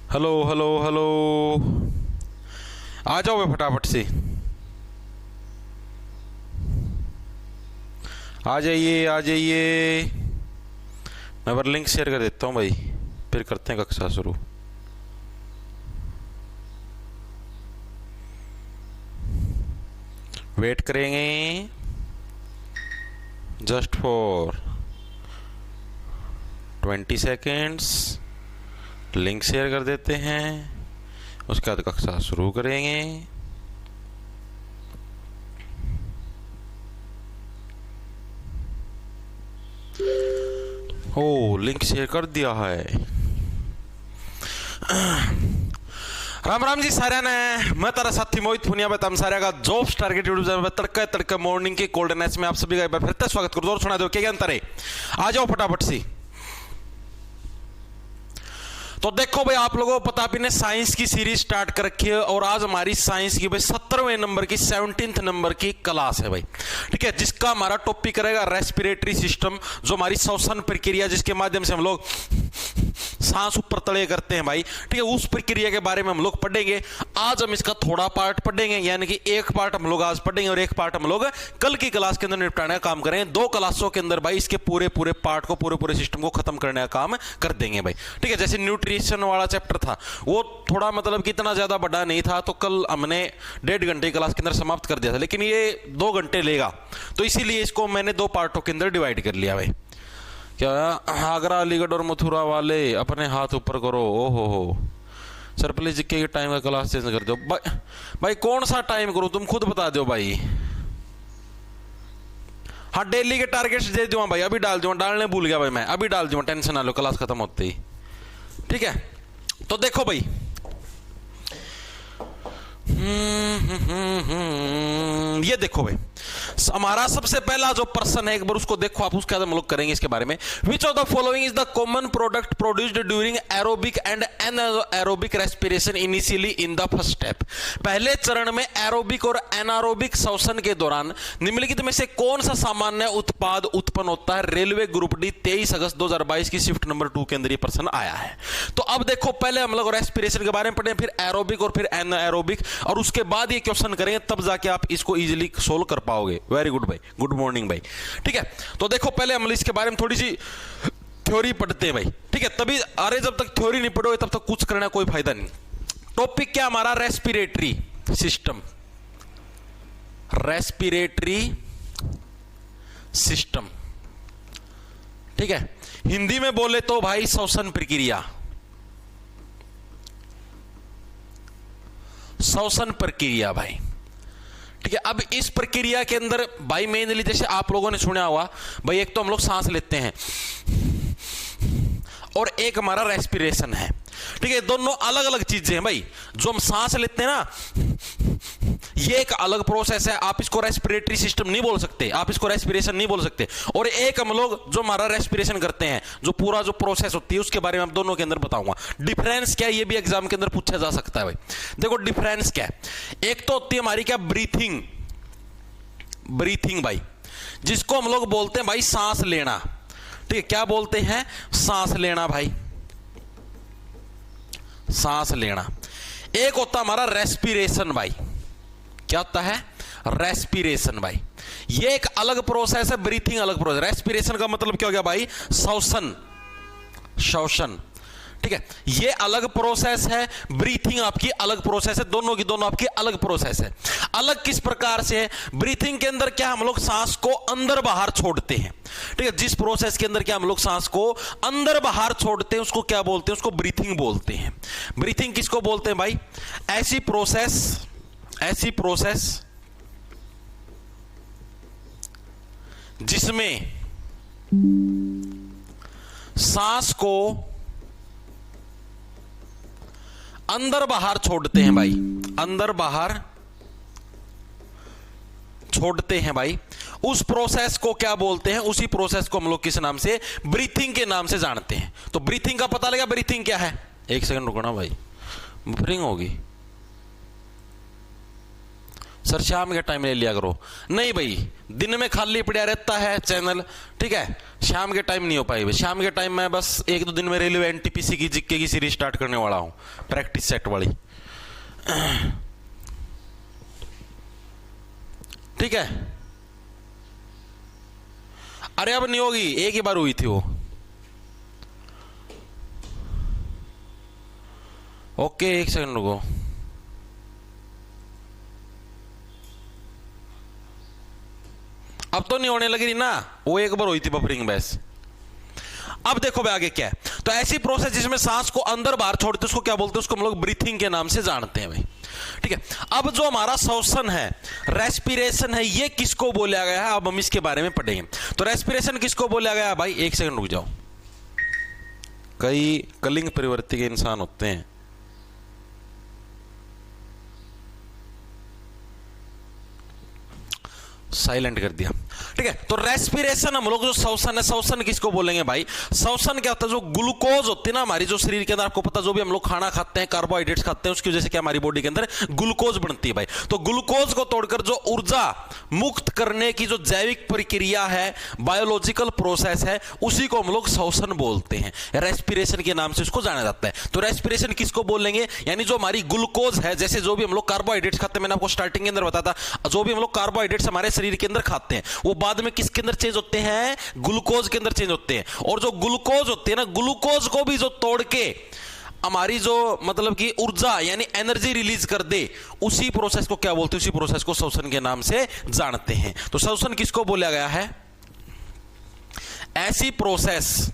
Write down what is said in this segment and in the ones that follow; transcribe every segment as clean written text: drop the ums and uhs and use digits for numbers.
Hello hello hello. आ जाओ बे फटाफट से। आ जाइए आ जाइए। मैं पर लिंक शेयर कर देता हूँ भाई, फिर करते हैं कक्षा शुरू। वेट करेंगे just for 20 seconds. Link share कर देते हैं, उसके बाद कक्षा शुरू करेंगे। ओ लिंक शेयर कर दिया है। राम राम जी सारे ने, मैं तारा साथी मोहित पुनिया बताम सारे का जॉब्स टारगेट यूट्यूब चैनल पर तड़के तड़के मॉर्निंग के गोल्डन एच में आप सभी का एक बार फिर से स्वागत करूँ। और सुना दो क्या अंतर है, आ जाओ फटाफट से। तो देखो भाई, आप लोगों को पता भी ने साइंस की सीरीज स्टार्ट कर रखी है और आज हमारी साइंस की भाई 17वें नंबर की 17th नंबर की क्लास है भाई। ठीक है, जिसका हमारा टॉपिक रहेगा रेस्पिरेटरी सिस्टम, जो हमारी श्वसन प्रक्रिया जिसके माध्यम से हम लोग सांस ऊपर तले करते हैं भाई। ठीक है, उस प्रक्रिया के बारे में हम लोग पढ़ेंगे। आज हम इसका थोड़ा पार्ट पढ़ेंगे, यानी कि एक पार्ट हम लोग आज पढ़ेंगे और एक पार्ट हम लोग कल की क्लास के अंदर निपटाने का काम करेंगे। 2 क्लासों के अंदर भाई इसके पूरे पूरे पार्ट को, पूरे पूरे सिस्टम को खत्म करने का काम कर देंगे भाई। ठीक है, जैसे न्यूट्रिशन वाला चैप्टर था वो थोड़ा मतलब कि इतना ज्यादा बड़ा नहीं था, तो कल हमने 1.5 घंटे क्लास के अंदर समाप्त कर दिया था, लेकिन ये 2 घंटे लेगा, तो इसीलिए इसको मैंने 2 पार्टों के अंदर डिवाइड कर लिया भाई। क्या आगरा अलीगढ़ और मथुरा वाले अपने हाथ ऊपर करो। ओ हो सर प्लीज के टाइम का क्लास चेंज कर दो भाई कौन सा टाइम करूं तुम खुद बता दो भाई। हाँ डेली के टारगेट्स दे दूंगा भाई, अभी डाल दूंगा, डालने भूल गया भाई मैं, अभी डाल दूंगा, टेंशन ना लो, क्लास खत्म होते ही। ठीक है, तो देखो भाई ये देखो भाई, हमारा सबसे पहला जो पर्सन है, एक बार उसको देखो आप, उसके बाद हम लोग करेंगे इसके बारे में। Which of the following is the common product produced during aerobic and anaerobic respiration initially in the first step. पहले चरण में एरोबिक और एनारोबिक श्वसन के दौरान निम्नलिखित में से कौन सा सामान्य उत्पाद उत्पन्न होता है। रेलवे ग्रुप डी 23 अगस्त 2022 की शिफ्ट नंबर 2 के अंदर ये पर्सन आया है। तो अब देखो, पहले हम लोग रेस्पिरेशन के बारे में पढ़े, फिर एरोबिक और फिर एनारोबिक, और उसके बाद ये क्वेश्चन करेंगे, तब जाके आप इसको इजीली सोल्व कर पाओगे। वेरी गुड भाई, गुड मॉर्निंग भाई। ठीक है, तो देखो पहले हम इसके बारे में थोड़ी सी थ्योरी पढ़ते हैं भाई। ठीक है, तभी, अरे जब तक थ्योरी नहीं पढ़ोगे तब तक कुछ करना कोई फायदा नहीं। टॉपिक क्या हमारा, रेस्पिरेटरी सिस्टम। रेस्पिरेटरी सिस्टम, ठीक है, हिंदी में बोले तो भाई श्वसन प्रक्रिया। श्वसन प्रक्रिया भाई। ठीक है, अब इस प्रक्रिया के अंदर भाई मेनली जैसे आप लोगों ने सुना हुआ भाई, एक तो हम लोग सांस लेते हैं और एक हमारा रेस्पिरेशन है। ठीक है, दोनों अलग अलग चीजें हैं भाई। जो हम सांस लेते हैं ना, ये एक अलग प्रोसेस है, आप इसको रेस्पिरेटरी सिस्टम नहीं बोल सकते, आप इसको रेस्पिरेशन नहीं बोल सकते। और एक हम लोग जो हमारा रेस्पिरेशन करते हैं, जो पूरा जो प्रोसेस होती है, उसके बारे में आप दोनों के अंदर बताऊंगा। डिफरेंस क्या है ये भी एग्जाम के अंदर पूछा जा सकता है भाई। देखो डिफरेंस क्या है, एक तो होती है हमारी क्या, ब्रीथिंग। ब्रीथिंग भाई, जिसको हम लोग बोलते हैं भाई सांस लेना। ठीक है, क्या बोलते हैं, सांस लेना भाई, सांस लेना। एक होता हमारा रेस्पिरेशन भाई, क्या होता है, रेस्पिरेशन भाई। ये एक अलग प्रोसेस है, ब्रीथिंग अलग प्रोसेस। रेस्पिरेशन का मतलब क्या हो गया भाई, श्वसन, श्वसन। ठीक है, ये अलग प्रोसेस है, ब्रीथिंग आपकी अलग प्रोसेस है, दोनों की दोनों आपकी अलग प्रोसेस है। अलग किस प्रकार से है, ब्रीथिंग के अंदर क्या हम लोग सांस को अंदर बाहर छोड़ते हैं। ठीक है, जिस प्रोसेस के अंदर क्या हम लोग सांस को अंदर बाहर छोड़ते हैं, उसको क्या बोलते हैं, उसको ब्रीथिंग बोलते हैं। ब्रीथिंग किसको बोलते हैं भाई, ऐसी प्रोसेस जिसमें सांस को अंदर बाहर छोड़ते हैं भाई, अंदर बाहर छोड़ते हैं भाई, उस प्रोसेस को क्या बोलते हैं, उसी प्रोसेस को हम लोग किस नाम से, ब्रीथिंग के नाम से जानते हैं। तो ब्रीथिंग का पता लगा, ब्रीथिंग क्या है। एक सेकंड रुकना भाई, बफरिंग होगी, सर शाम के टाइम ले लिया करो। नहीं भाई, दिन में खाली पड़ा रहता है चैनल, ठीक है, शाम के टाइम नहीं हो पाई भाई। शाम के टाइम मैं बस 1-2 दिन में रेलवे एनटीपीसी की जीके की सीरीज स्टार्ट करने वाला हूं, प्रैक्टिस सेट वाली, ठीक है। अरे अब नहीं होगी, एक ही बार हुई थी वो। ओके, एक सेकंड रुको। अब तो नहीं होने लगी ना, वो एक बार हुई थी बफरिंग बस। अब देखो भाई आगे क्या है। तो ऐसी प्रोसेस जिसमें सांस को अंदर बाहर छोड़ते उसको क्या बोलते हैं? उसको हम लोग ब्रीथिंग के नाम से जानते हैं भाई, ठीक है। अब जो हमारा श्वसन है, रेस्पिरेशन है, ये किसको बोला गया है? अब हम इसके बारे में पढ़ेंगे। तो रेस्पिरेशन किसको बोला गया है भाई? एक सेकंड रुक जाओ। कई कलिंग परिवर्ती के इंसान होते हैं, साइलेंट कर दिया, ठीक है। तो रेस्पिरेशन हम लोग जो श्वसन है, श्वसन किसको बोलेंगे भाई? श्वसन क्या होता है? जो ग्लूकोज होती है ना हमारी जो शरीर के अंदर, आपको पता, जो भी हम लोग खाना खाते हैं, कार्बोहाइड्रेट्स खाते हैं, उसकी वजह से क्या हमारी बॉडी के अंदर ग्लूकोज बनती है भाई। तो ग्लूकोज को तोड़कर जो ऊर्जा मुक्त करने की जो जैविक प्रक्रिया है, बायोलॉजिकल प्रोसेस है, उसी को हम लोग श्वसन बोलते हैं। रेस्पिरेशन के नाम से उसको जाना जाता है। तो रेस्पिरेशन किसको बोलेंगे? यानी जो हमारी ग्लूकोज है, जैसे जो भी हम लोग कार्बोहाइड्रेट्स खाते हैं, मैंने आपको स्टार्टिंग के अंदर बताया था, जो भी हम लोग कार्बोहाइड्रेट्स हमारे शरीर के अंदर खाते हैं, वो बाद में किसके अंदर चेंज होते हैं? ग्लूकोज के अंदर चेंज होते हैं। और जो ग्लूकोज होते हैं ना, ग्लूकोज को भी जो तोड़ के हमारी जो मतलब कि ऊर्जा यानी एनर्जी रिलीज कर दे, उसी प्रोसेस को क्या बोलते हैं? उसी प्रोसेस को श्वसन के नाम से जानते हैं। तो श्वसन किसको बोला गया है? ऐसी प्रोसेस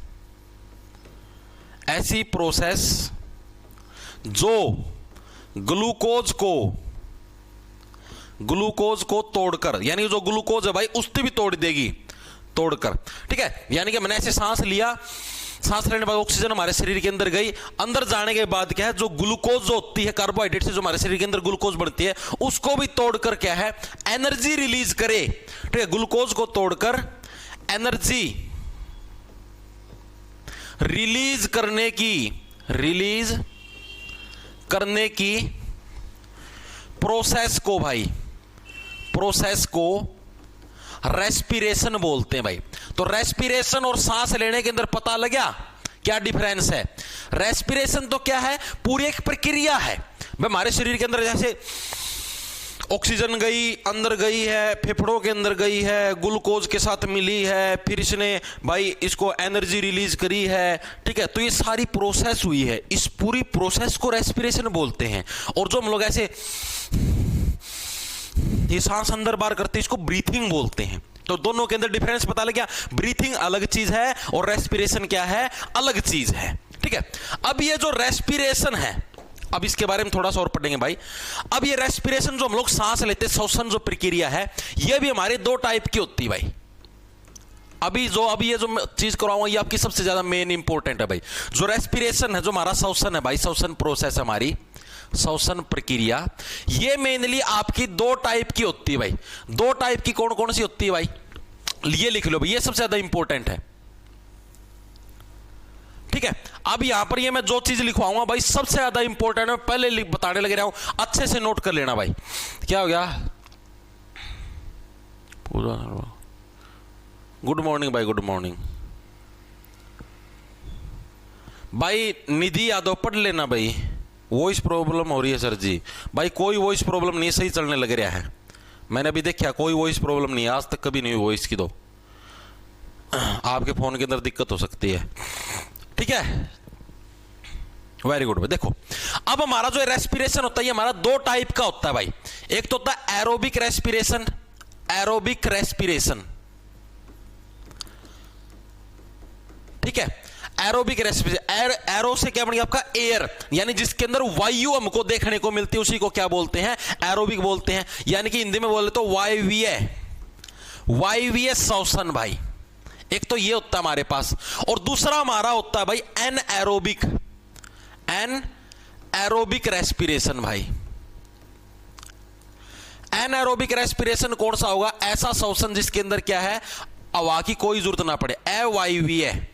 जो ग्लूकोज को तोड़कर, यानी जो ग्लूकोज है भाई उससे भी तोड़ देगी, तोड़कर, ठीक है। यानी कि मैंने ऐसे सांस लिया, सांस लेने के बाद ऑक्सीजन हमारे शरीर के अंदर गई, अंदर जाने के बाद क्या है, जो ग्लूकोज जो होती है कार्बोहाइड्रेट से जो हमारे शरीर के अंदर ग्लूकोज बनती है, उसको भी तोड़कर क्या है, एनर्जी रिलीज करे, ठीक है। ग्लूकोज को तोड़कर एनर्जी रिलीज करने की प्रोसेस को रेस्पिरेशन बोलते हैं भाई। तो रेस्पिरेशन और सांस लेने के अंदर पता लगा क्या डिफरेंस है? रेस्पिरेशन तो क्या है? पूरी एक प्रक्रिया है भाई। हमारे शरीर के अंदर जैसे ऑक्सीजन गई, अंदर गई है, फेफड़ों के अंदर गई है, ग्लूकोज के साथ मिली है, फिर इसने भाई इसको एनर्जी रिलीज करी है, ठीक है। तो ये सारी प्रोसेस हुई है, इस पूरी प्रोसेस को रेस्पिरेशन बोलते हैं। और जो हम लोग ऐसे ये सांस अंदर बाहर करते हैं, इसको ब्रीथिंग बोलते हैं। तो दोनों के अंदर डिफरेंस पता लग गया। ब्रीथिंग अलग चीज है और रेस्पिरेशन क्या है? अलग चीज है, ठीक है। अब ये जो रेस्पिरेशन है, अब इसके बारे में थोड़ा सा और पढ़ेंगे भाई। अब ये रेस्पिरेशन जो हम लोग सांस लेते हैं, श्वसन जो प्रक्रिया है, ये भी हमारे 2 टाइप की होती है भाई। अभी ये जो चीज कराऊंगा ये आपकी सबसे ज्यादा मेन इंपॉर्टेंट है भाई। जो रेस्पिरेशन है, जो हमारा श्वसन है भाई, श्वसन प्रोसेस, हमारी श्वसन प्रक्रिया, ये मेनली आपकी 2 टाइप की होती है भाई। 2 टाइप की कौन कौन सी होती है भाई? ये लिख लो भाई, ये सबसे ज्यादा इंपॉर्टेंट है, ठीक है। अब यहां पर ये मैं जो चीज लिखवाऊंगा भाई सबसे ज्यादा इंपॉर्टेंट है, पहले बताने लग रहा हूं, अच्छे से नोट कर लेना भाई। क्या हो गया? पूरा गुड मॉर्निंग भाई, गुड मॉर्निंग भाई। निधि यादव पढ़ लेना भाई। वॉइस प्रॉब्लम हो रही है सर जी। भाई कोई वॉइस प्रॉब्लम नहीं, सही चलने लग रहा है। मैंने अभी देखा कोई वॉइस प्रॉब्लम नहीं है, आज तक कभी नहीं हुई वॉइस की। तो आपके फोन के अंदर दिक्कत हो सकती है, ठीक है। वेरी गुड भाई। देखो अब हमारा जो रेस्पिरेशन होता है, ये हमारा 2 टाइप का होता है भाई। एक तो होता है एरोबिक रेस्पिरेशन, ठीक है। एरोबिक रेस्पिरेशन, एरो से क्या बन गया आपका? एयर, यानी जिसके अंदर वायु हमको देखने को मिलती है, उसी को क्या बोलते हैं? एरोबिक बोलते हैं। यानी कि हिंदी में बोले तो वायवीय श्वसन भाई। एक तो ये होता है हमारे पास, और दूसरा हमारा होता है भाई एनएरोबिक रेस्पिरेशन भाई। एनएरोबिक रेस्पिरेशन कौन सा होगा? ऐसा श्वसन जिसके अंदर क्या है, हवा की कोई जरूरत ना पड़े, अवायवीय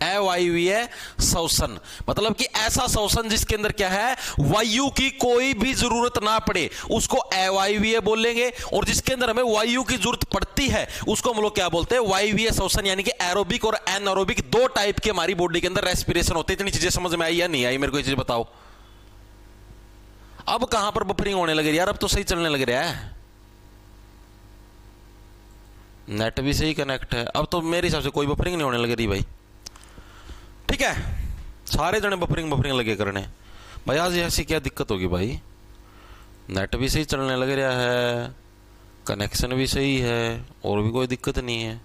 अवायवीय श्वसन, मतलब कि ऐसा श्वसन जिसके अंदर क्या है, वायु की कोई भी जरूरत ना पड़े उसको अवायवीय बोलेंगे, और जिसके अंदर हमें वायु की जरूरत पड़ती है उसको हम लोग क्या बोलते हैं, वायवीय श्वसन। यानी कि एरोबिक और एनारोबिक दो टाइप के हमारी बॉडी के अंदर रेस्पिरेशन होते हैं। इतनी चीजें समझ में आई या नहीं आई, मेरे को ये चीज बताओ। अब कहां पर बफरिंग होने लगी यार, अब तो सही चलने लग रहा है, नेट भी सही कनेक्ट है, अब तो मेरे हिसाब से कोई बफरिंग नहीं होने लग रही भाई। ठीक है, सारे जने बफरिंग लगे करने भाई। आज ऐसी क्या दिक्कत होगी भाई, नेट भी सही चलने लग रहा है, कनेक्शन भी सही है, और भी कोई दिक्कत नहीं है।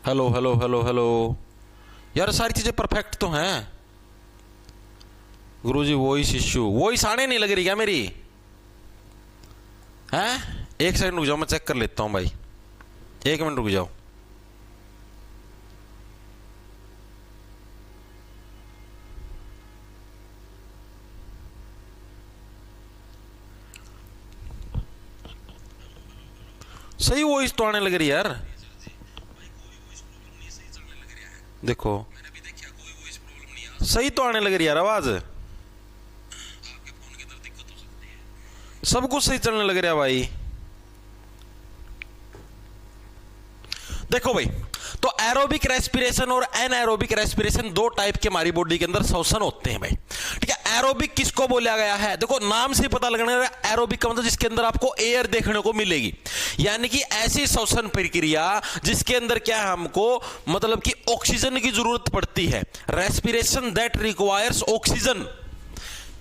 हेलो हेलो हेलो हेलो यार, सारी चीजें परफेक्ट तो हैं गुरुजी। वॉइस इश्यू, वॉइस आने नहीं लग रही क्या मेरी? हैं, एक सेकंड रुक जाओ, मैं चेक कर लेता हूं भाई, 1 मिनट रुक जाओ। सही वॉइस तो आने लग रही यार, देखो सही तो आने लग रही यार आवाज, सब कुछ सही चलने लग रहा भाई। देखो भाई, तो एरोबिक रेस्पिरेशन और एनाएरोबिक रेस्पिरेशन दो टाइप के हमारी बॉडी के अंदर श्वसन होते हैं भाई। ठीक है, एरोबिक किसको बोला गया है, देखो नाम से पता लगने लगा, एरोबिक का मतलब जिसके अंदर आपको एयर देखने को मिलेगी, यानी कि ऐसी श्वसन प्रक्रिया जिसके अंदर क्या है, हमको मतलब कि ऑक्सीजन की जरूरत पड़ती है। रेस्पिरेशन दैट रिक्वायर्स ऑक्सीजन,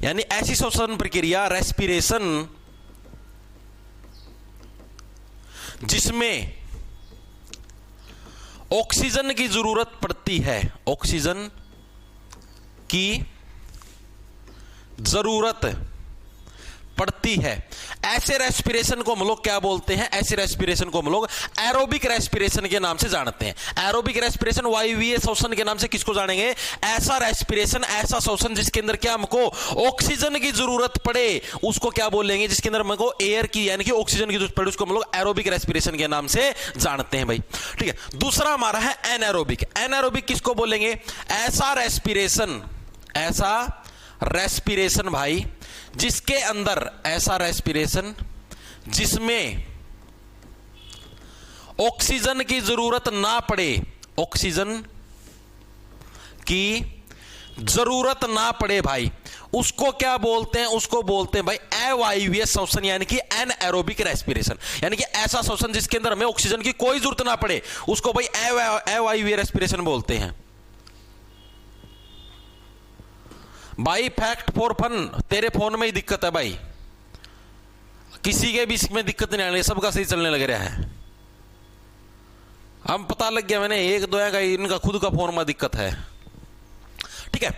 यानी ऐसी श्वसन प्रक्रिया रेस्पिरेशन जिसमें ऑक्सीजन की जरूरत पड़ती है, ऑक्सीजन की जरूरत पड़ती है, ऐसे रेस्पिरेशन को हम लोग क्या बोलते हैं, ऐसे रेस्पिरेशन को हम लोग एरोबिक रेस्पिरेशन के नाम से जानते हैं। एरोबिक रेस्पिरेशन वायवीय श्वसन के नाम से किसको जानेंगे, ऐसा रेस्पिरेशन, ऐसा श्वसन जिसके अंदर क्या हमको ऑक्सीजन की जरूरत पड़े उसको क्या बोलेंगे, जिसके अंदर हमको एयर की यानी कि ऑक्सीजन की जरूरत पड़े उसको हम लोग एरोबिक रेस्पिरेशन के नाम से जानते हैं भाई। ठीक है, दूसरा हमारा है एनारोबिक। एनारोबिक किसको बोलेंगे, ऐसा रेस्पिरेशन, ऐसा रेस्पिरेशन भाई जिसके अंदर, ऐसा रेस्पिरेशन जिसमें ऑक्सीजन की जरूरत ना पड़े, ऑक्सीजन की जरूरत ना पड़े भाई, उसको क्या बोलते हैं, उसको बोलते हैं भाई अवायवीय श्वसन, यानी कि एनाएरोबिक रेस्पिरेशन। यानी कि ऐसा श्वसन जिसके अंदर हमें ऑक्सीजन की कोई जरूरत ना पड़े उसको भाई अवायवीय रेस्पिरेशन बोलते हैं भाई। फैक्ट फॉर फन, तेरे फोन में ही दिक्कत है भाई, किसी के भी इसमें दिक्कत नहीं आने, सबका सही चलने लग रहा है। हम पता लग गया, मैंने एक दो का इनका खुद का फोन में दिक्कत है। ठीक है,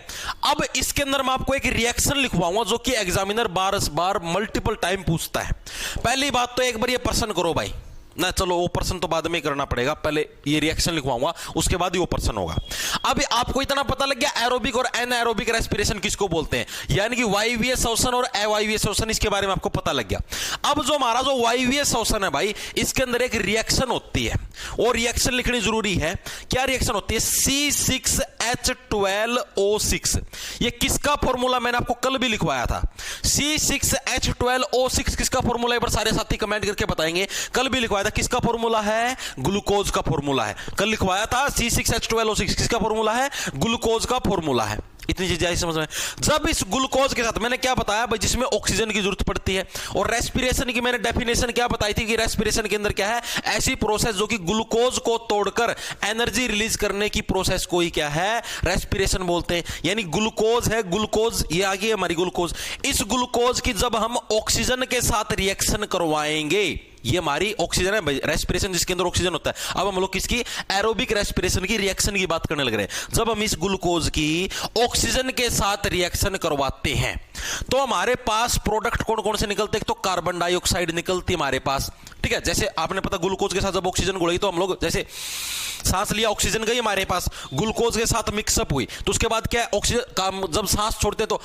अब इसके अंदर मैं आपको एक रिएक्शन लिखवाऊंगा जो कि एग्जामिनर बार मल्टीपल टाइम पूछता है। पहली बात तो एक बार ये प्रश्न करो भाई ना, चलो वो प्रश्न तो बाद में करना पड़ेगा, पहले ये रिएक्शन लिखवाऊंगा उसके बाद ही वो प्रश्न होगा। अब आपको इतना पता लग गया एरोबिक और एनाएरोबिक रेस्पिरेशन किसको बोलते हैं, यानी कि वायवीय श्वसन और अवायवीय श्वसन, इसके बारे में आपको पता लग गया। अब जो हमारा जो वायवीय श्वसन है भाई, इसके अंदर एक रिएक्शन होती है और रिएक्शन लिखनी जरूरी है। क्या रिएक्शन होती है, C6H12O6। ये किसका फॉर्मूला मैंने आपको कल भी लिखवाया था, C6H12O6 किसका फॉर्मूला, एक बार सारे साथी कमेंट करके बताएंगे। कल भी लिखवाया था, किसका फॉर्मूला है, ग्लूकोज का फॉर्मूला है। कल लिखवाया था C6H12O6 किसका फॉर्मूला है, ग्लूकोज का फॉर्मूला है। इतनी चीजें आई समझ में। जब इस ग्लूकोज के साथ मैंने क्या बताया भाई, जिसमें ऑक्सीजन की जरूरत पड़ती है, और रेस्पिरेशन की मैंने डेफिनेशन क्या बताई थी कि रेस्पिरेशन के अंदर क्या है, ऐसी प्रोसेस जो कि ग्लूकोज को तोड़कर एनर्जी रिलीज करने की प्रोसेस को ही क्या है, रेस्पिरेशन बोलते हैं। यानी ग्लूकोज है, ग्लूकोज ये आ गई हमारी ग्लूकोज, इस ग्लूकोज की जब हम ऑक्सीजन के साथ रिएक्शन करवाएंगे, ये हमारी ऑक्सीजन है, रेस्पिरेशन जिसके अंदर ऑक्सीजन होता है। अब हम लोग किसकी, एरोबिक रेस्पिरेशन की रिएक्शन की बात करने लग रहे हैं। जब हम इस ग्लूकोज की ऑक्सीजन के साथ रिएक्शन करवाते हैं तो हमारे पास प्रोडक्ट कौन कौन से निकलते हैं, तो कार्बन डाइऑक्साइड निकलती है हमारे पास। ठीक है, जैसे आपने पता ग्लूकोज के साथ जब ऑक्सीजन घुलाई तो हम लोग जैसे सांस लिया, ऑक्सीजन गई हमारे पास, ग्लूकोज के साथ मिक्सअप हुई, तो उसके बाद क्या ऑक्सीजन जब सांस छोड़ते तो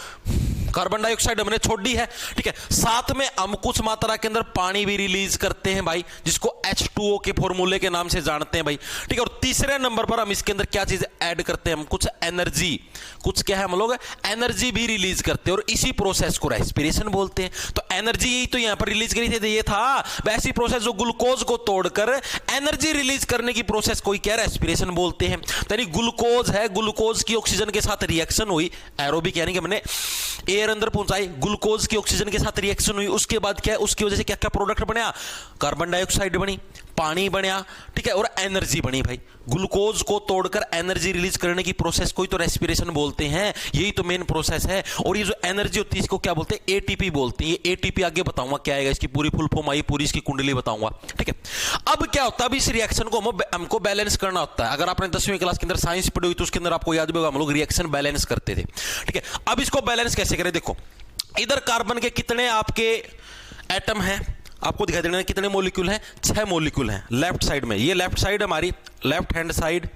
कार्बन डाइऑक्साइड हमने छोड़ दी है, ठीक है। साथ में हम कुछ मात्रा के अंदर पानी भी रिलीज करते हैं भाई, जिसको H2O के फॉर्मूले के नाम से जानते हैं भाई, ठीक है। और तीसरे नंबर पर हम इसके अंदर क्या चीज ऐड करते हैं, हम कुछ एनर्जी, कुछ क्या है हम लोग एनर्जी भी रिलीज करते हैं, और इसी प्रोसेस को रेस्पिरेशन बोलते हैं। तो एनर्जी यही तो यहां पर रिलीज करी थी, ये था वैसी प्रोसेस जो ग्लूकोज को तोड़कर एनर्जी रिलीज करने की प्रोसेस को क्या रेस्पिरेशन बोलते हैं। यानी ग्लूकोज है, ग्लूकोज की ऑक्सीजन के साथ रिएक्शन हुई, एरोबिक यानी कि हमने एयर अंदर पहुंचाई, ग्लूकोज की ऑक्सीजन के साथ रिएक्शन हुई, उसके बाद क्या है, उसकी वजह से क्या क्या प्रोडक्ट बना, कार्बन डाइऑक्साइड बनी, पानी बना, ठीक है, और एनर्जी बनी भाई। ग्लूकोज को तोड़कर एनर्जी रिलीज करने की प्रोसेस को ही तो रेस्पिरेशन बोलते हैं, यही तो मेन प्रोसेस है। और ये जो एनर्जी होती है इसको क्या बोलते हैं, एटीपी बोलते हैं। ये एटीपी आगे बताऊंगा क्या आएगा, इसकी पूरी फुल फॉर्म आई, पूरी इसकी कुंडली बताऊंगा, ठीक है। अब क्या होता है, अब इस रिएक्शन को हमको बैलेंस करना होता है। अगर आपने 10वीं क्लास के अंदर साइंस पढ़ी हुई तो उसके अंदर आपको याद भी होगा, हम लोग रिएक्शन बैलेंस करते थे, ठीक है। अब इसको बैलेंस कैसे करें, देखो इधर कार्बन के कितने आपके एटम हैं, आपको दिखाई देना कितने मॉलिक्यूल हैं, 6 मॉलिक्यूल हैं लेफ्ट साइड में। ये लेफ्ट साइड हमारी लेफ्ट हैंड साइड,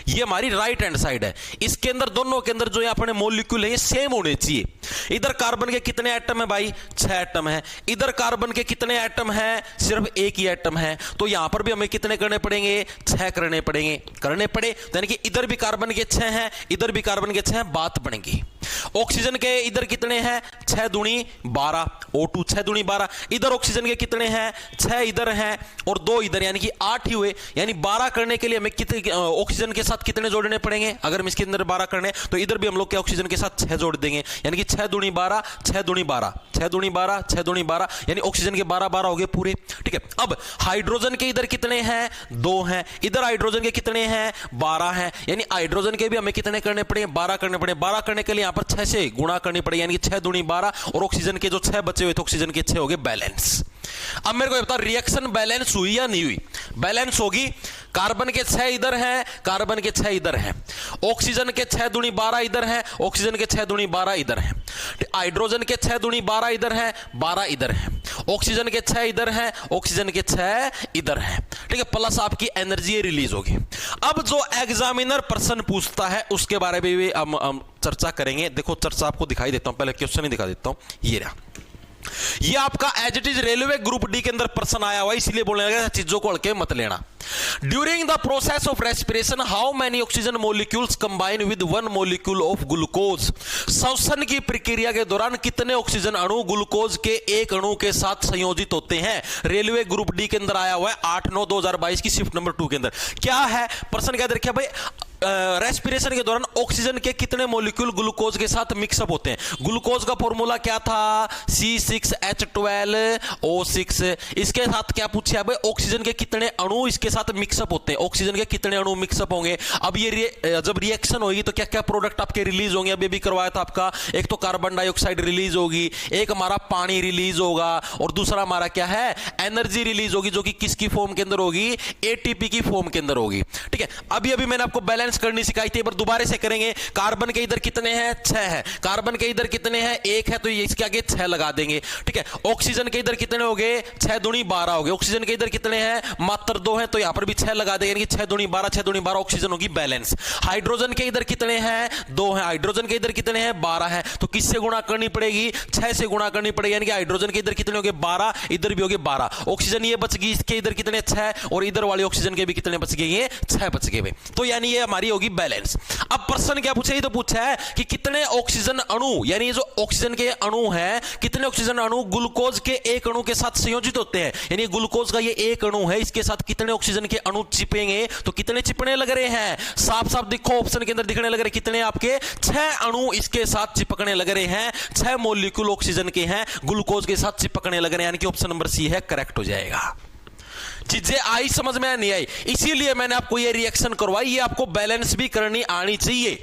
ये हमारी राइट हैंड साइड है। इसके अंदर दोनों के अंदर जो ये अपने मॉलिक्यूल है ये सेम होने चाहिए। इधर कार्बन के कितने एटम है भाई, 6 एटम है। इधर कार्बन के कितने एटम है, सिर्फ एक ही एटम है। तो यहां पर भी हमें कितने करने पड़ेंगे, 6 करने पड़े। यानी कि इधर भी कार्बन के 6 हैं, इधर भी कार्बन के 6 हैं, बात बनेगी। ऑक्सीजन के इधर कितने हैं, 6 दूनी 12, O2 6 दूनी 12। इधर ऑक्सीजन के कितने हैं, 6 इधर हैं और 2 इधर, यानी कि 8 ही हुए। यानी 12 करने के लिए हमें कितने ऑक्सीजन के साथ कितने जोड़ने पड़ेंगे, अगर हम इसके अंदर 12 करने तो इधर भी हम लोग क्या ऑक्सीजन के साथ 6 जोड़ देंगे। यानी कि 6 दूनी 12, 6 दूनी 12, 6 दूनी 12, 6 दूनी 12, यानी ऑक्सीजन के 12 हो गए पूरे, ठीक है। अब हाइड्रोजन के इधर कितने हैं, 2 हैं। इधर हाइड्रोजन के कितने हैं, 12 हैं। यानी हाइड्रोजन के भी हमें कितने करने पड़े, 12 करने पड़े। 12 करने के लिए यहां पर 6 से गुणा करनी पड़ेगी, यानी कि 6 दूनी 12, और ऑक्सीजन के जो 6 बचे हुए थे ऑक्सीजन के 6 हो गए बैलेंस। अब मेरे को बता, रिएक्शन बैलेंस हुई या नहीं हुई, बैलेंस होगी। कार्बन के 6 इधर हैं, कार्बन के 6 इधर हैं, ऑक्सीजन के 6 दूनी 12 इधर हैं, ऑक्सीजन के 6 दूनी 12 इधर हैं, हाइड्रोजन के 6 दूनी 12 इधर हैं, 12 इधर हैं, ऑक्सीजन के 6 इधर हैं, ऑक्सीजन के 6 इधर हैं, ठीक है। प्लस आपकी एनर्जी रिलीज होगी। अब जो एग्जामिनर प्रश्न पूछता है उसके बारे में भी हम चर्चा करेंगे। देखो चर्चा आपको दिखाई देता हूं, पहले क्वेश्चन ही दिखा देता हूं, ये रहा। ये आपका as it is railway group D के अंदर प्रश्न आया हुआ, इसलिए बोलने लगा चीजों को हल्के मत लेना। During the process of respiration how many oxygen molecules combine with 1 molecule of glucose. श्वसन की प्रक्रिया के दौरान कितने ऑक्सीजन अणु ग्लूकोज के एक अणु के साथ संयोजित होते हैं। रेलवे ग्रुप डी के अंदर आया हुआ है 8/9/2022 की शिफ्ट नंबर 2 के अंदर। क्या है प्रश्न, क्या देखिए भाई, रेस्पिरेशन के दौरान ऑक्सीजन के कितने मॉलिक्यूल ग्लूकोज के साथ मिक्सअप होते हैं। ग्लूकोज का फॉर्मूला क्या था, C6H12O6। इसके साथ क्या पूछा है भाई, ऑक्सीजन के कितने अणु इसके साथ मिक्सअप होते हैं, ऑक्सीजन के कितने अणु मिक्सअप होंगे। अब ये जब रिएक्शन होगी तो क्या क्या प्रोडक्ट आपके रिलीज होंगे, अभी भी करवाया था आपका, एक तो कार्बन डाइऑक्साइड रिलीज होगी, एक हमारा पानी रिलीज होगा, और दूसरा हमारा क्या है, एनर्जी रिलीज होगी, जो कि किसकी फॉर्म के अंदर होगी, एटीपी की फॉर्म के अंदर होगी, ठीक है। अभी मैंने आपको बैलेंस करनी सिखाई थी, पर दोबारा से करेंगे। कार्बन के इधर कितने हैं, 6 हैं, कार्बन के इधर कितने हैं, 1 है, तो ये इसके आगे 6 लगा देंगे, ठीक है। ऑक्सीजन के इधर कितने हो गए, 6 दूनी 12 हो गए। ऑक्सीजन के इधर कितने हैं, मात्र 2 हैं, तो यहां पर भी 6 लगा देंगे, यानी कि 6 दूनी 12, 6 दूनी 12, ऑक्सीजन होगी बैलेंस। हाइड्रोजन के इधर कितने हैं, 2 हैं, हाइड्रोजन के इधर कितने हैं, 12 हैं, तो किससे गुणा करनी पड़ेगी, 6 से गुणा करनी पड़ेगी, यानी कि हाइड्रोजन के इधर कितने हो गए, 12, इधर भी हो गए 12। ऑक्सीजन ये बच गई, इसके इधर कितने, 6, और इधर वाली ऑक्सीजन के भी कितने बच गए, ये 6 बच गए। तो यानी ये हमारी होगी बैलेंस। अब प्रश्न क्या पूछा, ये तो पूछा है कि कितने ऑक्सीजन अणु, यानी ये जो ऑक्सीजन के अणु हैं, कितने ऑक्सीजन अणु ग्लूकोज के एक अणु के साथ संयोजित होते हैं। यानी ग्लूकोज का ये एक अणु है, इसके साथ कितने ऑक्सीजन के अणु चिपेंगे, तो कितने चिपने लग रहे हैं, साफ साफ दिखो ऑप्शन के अंदर दिखने लग रहे, कितने आपके 6 अणु इसके साथ चिपकने लग रहे हैं। 6 मॉलिक्यूल ऑक्सीजन के हैं, ग्लूकोज के साथ चिपकने लग रहे हैं, यानी कि ऑप्शन नंबर सी है करेक्ट हो जाएगा। चीजें आई समझ में नहीं आई, इसीलिए मैंने आपको ये रिएक्शन करवाई, ये आपको बैलेंस भी करनी आनी चाहिए,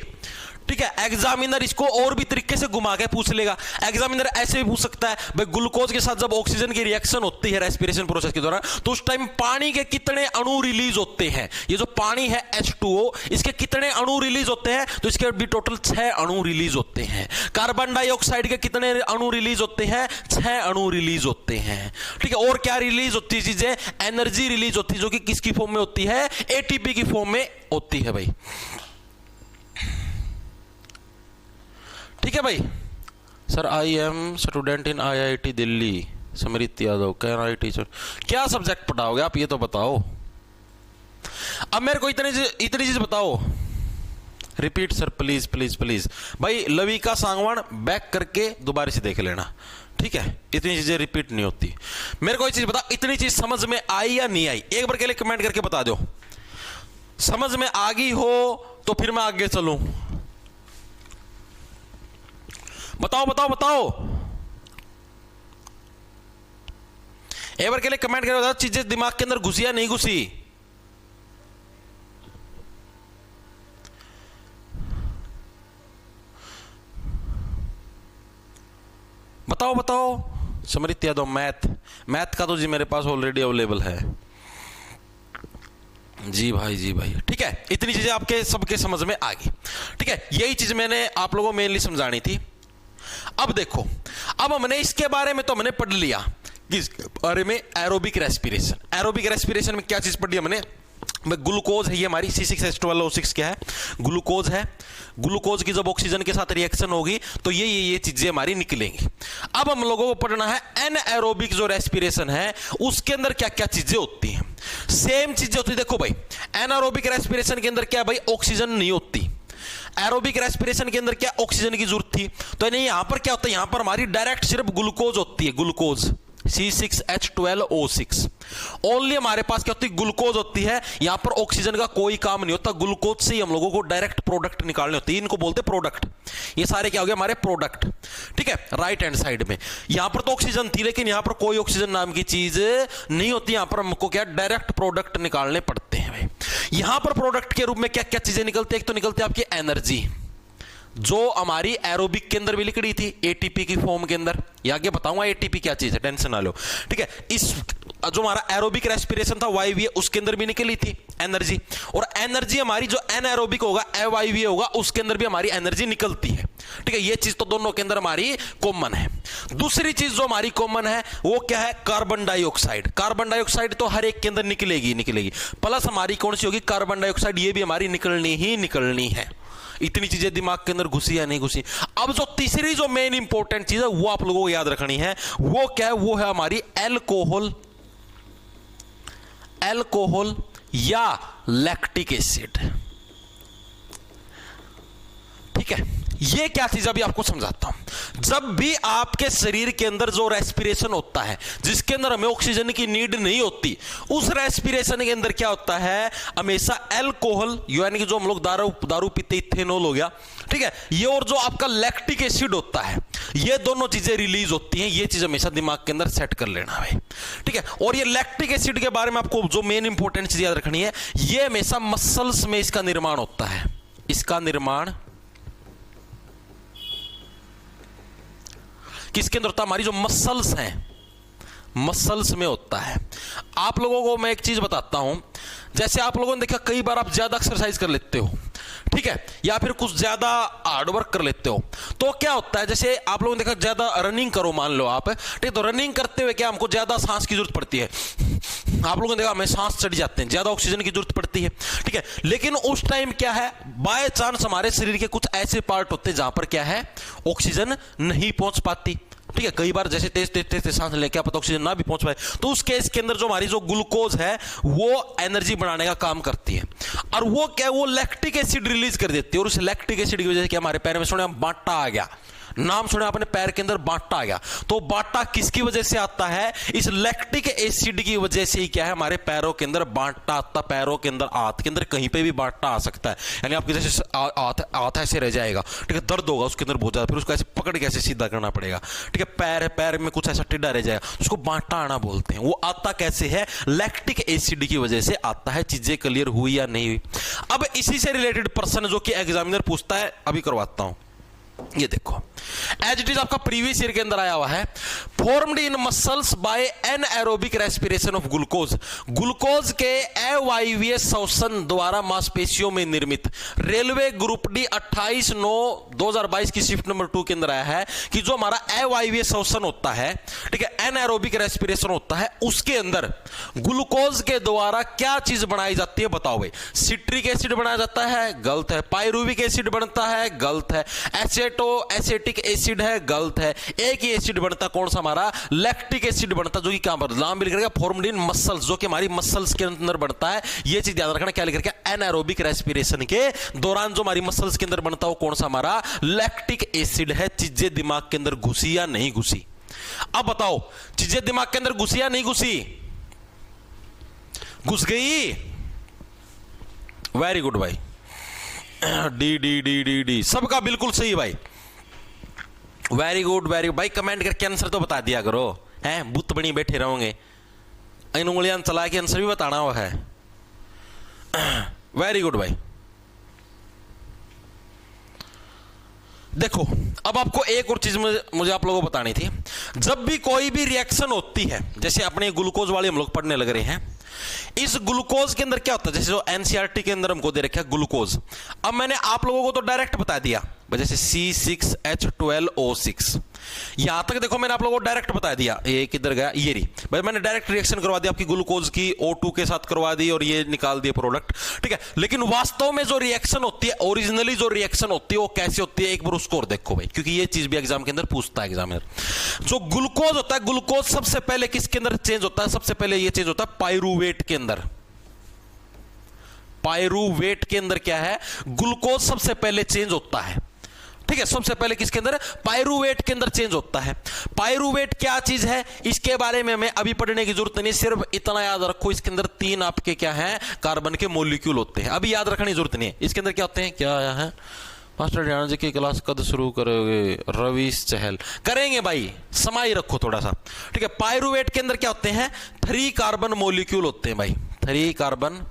ठीक है। एग्जामिनर इसको और भी तरीके से घुमा के पूछ लेगा। एग्जामिनर ऐसे भी पूछ सकता है भाई, ग्लूकोज के साथ जब ऑक्सीजन की रिएक्शन होती है रेस्पिरेशन प्रोसेस के दौरान, तो उस टाइम पानी के कितने अणु रिलीज होते हैं। ये जो पानी है H2O, इसके कितने अणु रिलीज होते हैं, तो इसके भी टोटल 6 अणु रिलीज होते हैं। कार्बन डाइऑक्साइड के कितने अणु रिलीज होते हैं, 6 अणु रिलीज होते हैं, ठीक है। और क्या रिलीज होती है चीजें, एनर्जी रिलीज होती है, जो कि किसकी फॉर्म में होती है, एटीपी की फॉर्म में होती है भाई, ठीक है भाई, sir I am student in IIT Delhi, Samrit Yadav, can I teacher. क्या सब्जेक्ट पढ़ाओगे आप, ये तो बताओ। अब मेरे को इतनी चीज बताओ। Repeat sir please please please. भाई लविका सांगवान बैक करके दोबारा से देख लेना, ठीक है। इतनी चीजें रिपीट नहीं होती। मेरे को एक चीज बता, इतनी चीज समझ में आई या नहीं आई, एक बार के लिए कमेंट करके बता दो। समझ में आ गई हो तो फिर मैं आगे चलूं। बताओ बताओ बताओ, एक बार के लिए कमेंट करके बताओ, चीजें दिमाग के अंदर घुसी या नहीं घुसी। बताओ बताओ। समृत यादव मैथ का तो जी मेरे पास ऑलरेडी अवेलेबल है जी भाई, जी भाई, ठीक है। इतनी चीजें आपके सबके समझ में आ गई, ठीक है। यही चीज मैंने आप लोगों को मेनली समझानी थी। अब देखो, अब हमने इसके बारे में तो हमने पढ़ लिया, किस बारे में, एरोबिक रेस्पिरेशन। एरोबिक रेस्पिरेशन में क्या चीज पढ़ ली हमने, ग्लूकोज है ये हमारी C6H12O6 क्या है, ग्लूकोज है। ग्लूकोज की जब ऑक्सीजन के साथ रिएक्शन होगी तो ये चीजें हमारी निकलेंगी। अब हम लोगों को पढ़ना है एनएरोबिक जो रेस्पिरेशन है उसके अंदर क्या क्या चीजें होती हैं। सेम चीजें होती है। देखो भाई, एनारोबिक रेस्पिरेशन के अंदर क्या भाई, ऑक्सीजन नहीं होती। एरोबिक रेस्पिरेशन के अंदर क्या, ऑक्सीजन की जरूरत थी। तो नहीं, यहां पर क्या होता है, यहां पर हमारी डायरेक्ट सिर्फ ग्लूकोज होती है, ग्लूकोज C6H12O6। ओनली हमारे पास क्या होती है, ग्लूकोज होती है। यहां पर ऑक्सीजन का कोई काम नहीं होता। ग्लूकोज से ही हम लोगों को डायरेक्ट प्रोडक्ट निकालने होते हैं, इनको बोलते प्रोडक्ट। ये सारे क्या हो गए हमारे प्रोडक्ट, ठीक है। राइट हैंड साइड में यहां पर तो ऑक्सीजन थी, लेकिन यहां पर कोई ऑक्सीजन नाम की चीज नहीं होती। यहां पर हमको क्या, डायरेक्ट प्रोडक्ट निकालने पड़ते हैं भाई। यहां पर प्रोडक्ट के रूप में क्या क्या चीजें निकलती है, एक तो निकलती है आपकी एनर्जी, जो हमारी एरोबिक के अंदर भी लिखी थी एटीपी की फॉर्म के अंदर। ये आगे बताऊंगा एटीपी क्या चीज है, टेंशन ना लो, ठीक है। इस जो हमारा एरोबिक रेस्पिरेशन था वायवीय, उसके अंदर भी निकली थी एनर्जी। और एनर्जी हमारी जो एनएरोबिक होगा, अवायवीय होगा, उसके अंदर भी हमारी एनर्जी निकलती है, ठीक है। ये चीज तो दोनों के अंदर हमारी कॉमन है। दूसरी चीज जो हमारी कॉमन है वो क्या है, कार्बन डाइऑक्साइड। कार्बन डाइऑक्साइड तो हर एक के अंदर निकलेगी निकलेगी। प्लस हमारी कौन सी होगी, कार्बन डाइऑक्साइड, ये भी हमारी निकलनी ही निकलनी है। इतनी चीजें दिमाग के अंदर घुसी या नहीं घुसी। अब जो तीसरी जो मेन इंपॉर्टेंट चीज है वो आप लोगों को याद रखनी है, वो क्या है, वो है हमारी एल्कोहल, एल्कोहल या लैक्टिक एसिड, ठीक है। ये क्या चीज अभी आपको समझाता हूं। जब भी आपके शरीर के अंदर जो रेस्पिरेशन होता है, जिसके अंदर हमें ऑक्सीजन की नीड नहीं होती, उस रेस्पिरेशन के अंदर क्या होता है, हमेशा एल्कोहल, यानी कि जो हम लोग दारू पीते, इथेनॉल हो गया, ठीक है, ये और जो आपका लैक्टिक एसिड होता है, ये दोनों चीजें रिलीज होती हैं। ये चीज हमेशा दिमाग के अंदर सेट कर लेना है, ठीक है। और ये लैक्टिक एसिड के बारे में आपको जो मेन इंपॉर्टेंट चीज याद रखनी है, ये हमेशा मसल्स में इसका निर्माण होता है। इसका निर्माण किसके अंदर होता है, हमारी जो मसल्स हैं, मसल्स में होता है। आप लोगों को मैं एक चीज बताता हूं, जैसे आप लोगों ने देखा कई बार आप ज्यादा एक्सरसाइज कर लेते हो, ठीक है, या फिर कुछ ज्यादा हार्डवर्क कर लेते हो, तो क्या होता है, जैसे आप लोगों ने देखा ज्यादा रनिंग करो, मान लो आप, ठीक है, तो रनिंग करते हुए क्या हमको ज्यादा सांस की जरूरत पड़ती है। आप लोगों ने देखा हमें सांस चढ़ जाते हैं, ज्यादा ऑक्सीजन की जरूरत पड़ती है, ठीक है। लेकिन उस टाइम क्या है, बाय चांस हमारे शरीर के कुछ ऐसे पार्ट होते हैं जहां पर क्या है, ऑक्सीजन नहीं पहुंच पाती, ठीक है। कई बार जैसे तेज सांस ले, क्या पता ऑक्सीजन ना भी पहुंच पाए, तो उस केस के अंदर जो हमारी जो ग्लूकोज है वो एनर्जी बढ़ाने का काम करती है। और वो क्या, वो लैक्टिक एसिड रिलीज कर देती है। और उस लैक्टिक एसिड की वजह से क्या, हमारे पैर में सुने बांटा आ गया, नाम सुने आपने, पैर के अंदर बांटा आ गया। तो बांटा किसकी वजह से आता है, इस लैक्टिक एसिड की वजह से ही क्या है, हमारे पैरों के अंदर बांटा आता। पैरों के अंदर, हाथ के अंदर कहीं पे भी बांटा आ सकता है, यानी आपके जैसे हाथ ऐसे रह जाएगा, ठीक है, दर्द होगा उसके अंदर बहुत ज्यादा, फिर उसको ऐसे पकड़ के ऐसे सीधा करना पड़ेगा, ठीक है। पैर है, पैर में कुछ ऐसा टेढ़ा रह जाएगा, उसको बांटा आना बोलते हैं। वो आता कैसे है, लैक्टिक एसिड की वजह से आता है। चीजें क्लियर हुई या नहीं हुई। अब इसी से रिलेटेड प्रश्न जो कि एग्जामिनर पूछता है, अभी करवाता हूं। ये देखो, एज इट इज आपका प्रीवियस ईयर के अंदर आया हुआ है, formed in muscles by anaerobic respiration of glucose. Glucose के अवायवीय श्वसन द्वारा मांसपेशियों में निर्मित। रेलवे ग्रुप डी 28/9/2022 की शिफ्ट नंबर 2 के अंदर आया है कि जो हमारा अवायवीय श्वसन होता है, ठीक है, एनएरोबिक रेस्पिरेशन होता है, उसके अंदर ग्लूकोज के द्वारा क्या चीज बनाई जाती है, बताओ भाई। सिट्रिक एसिड बनाया जाता है, गलत है। पायरुविक एसिड बनता है, गलत है। एसेटिक एसिड है, गलत है। एक ही एसिड बनता, कौन सा हमारा लैक्टिक एसिड बनता, जो कि क्या नाम भी लिख रखा फॉर्मड इन मसल्स, जो कि हमारी मसल्स के अंदर बनता है। ये चीज याद रखना, क्या लिख रखा एनारोबिक रेस्पिरेशन के दौरान जो हमारी मसल्स के अंदर बनता है वो कौन सा हमारा लैक्टिक एसिड है। चीजें दिमाग के अंदर घुसी या नहीं घुसी? अब बताओ, चीजें दिमाग के अंदर घुसी या नहीं घुसी? घुस गई। वेरी गुड भाई, D D D D D सबका बिल्कुल सही भाई, वेरी गुड वेरी गुड भाई। कमेंट करके आंसर तो बता दिया करो, हैं बुत बनी बैठे रहोगे, इन उंगलियां चला के आंसर भी बताना हुआ है। वेरी गुड भाई। देखो, अब आपको एक और चीज मुझे आप लोगों को बतानी थी। जब भी कोई भी रिएक्शन होती है, जैसे अपने ग्लूकोज वाले हम लोग पढ़ने लग रहे हैं, इस ग्लूकोज के अंदर क्या होता है, जैसे जो एनसीईआरटी के अंदर हमको दे रखा है ग्लूकोज। अब मैंने आप लोगों को तो डायरेक्ट बता दिया, जैसे C6H12O6, यहां तक देखो मैंने आप लोगों को डायरेक्ट बता दिया। ये किधर गया, ये रही भाई, मैंने डायरेक्ट रिएक्शन करवा दी आपकी ग्लूकोज की O2 के साथ करवा दी और ये निकाल दिए प्रोडक्ट, ठीक है। लेकिन वास्तव में जो रिएक्शन होती है, ओरिजिनली जो रिएक्शन होती है वो कैसे होती है, एक बार उसको और देखो भाई, क्योंकि ये चीज भी एग्जाम के अंदर पूछता है एग्जामिनर। जो ग्लूकोज होता है, ग्लूकोज सबसे पहले किसके अंदर चेंज होता है? सबसे पहले ये चेंज होता है पाइरूवेट के अंदर। पाइरूवेट के अंदर क्या है, ग्लूकोज सबसे पहले चेंज होता है, ठीक है। सबसे पहले किसके अंदर? पाइरूवेट के अंदर चेंज होता है। पाइरूवेट क्या चीज है, इसके बारे में मैं अभी पढ़ने की जरूरत नहीं, सिर्फ इतना याद रखो, इसके अंदर 3 आपके क्या है, कार्बन के मॉलिक्यूल होते हैं। अभी याद रखने की जरूरत नहीं है, इसके अंदर क्या होते हैं, क्या आया है। मास्टर ध्यान जी की क्लास कद शुरू करोगे? रवीश चहल करेंगे भाई, समाई रखो थोड़ा सा, ठीक है। पाइरूवेट के अंदर क्या होते हैं, 3 कार्बन मॉलिक्यूल होते हैं भाई, 3 कार्बन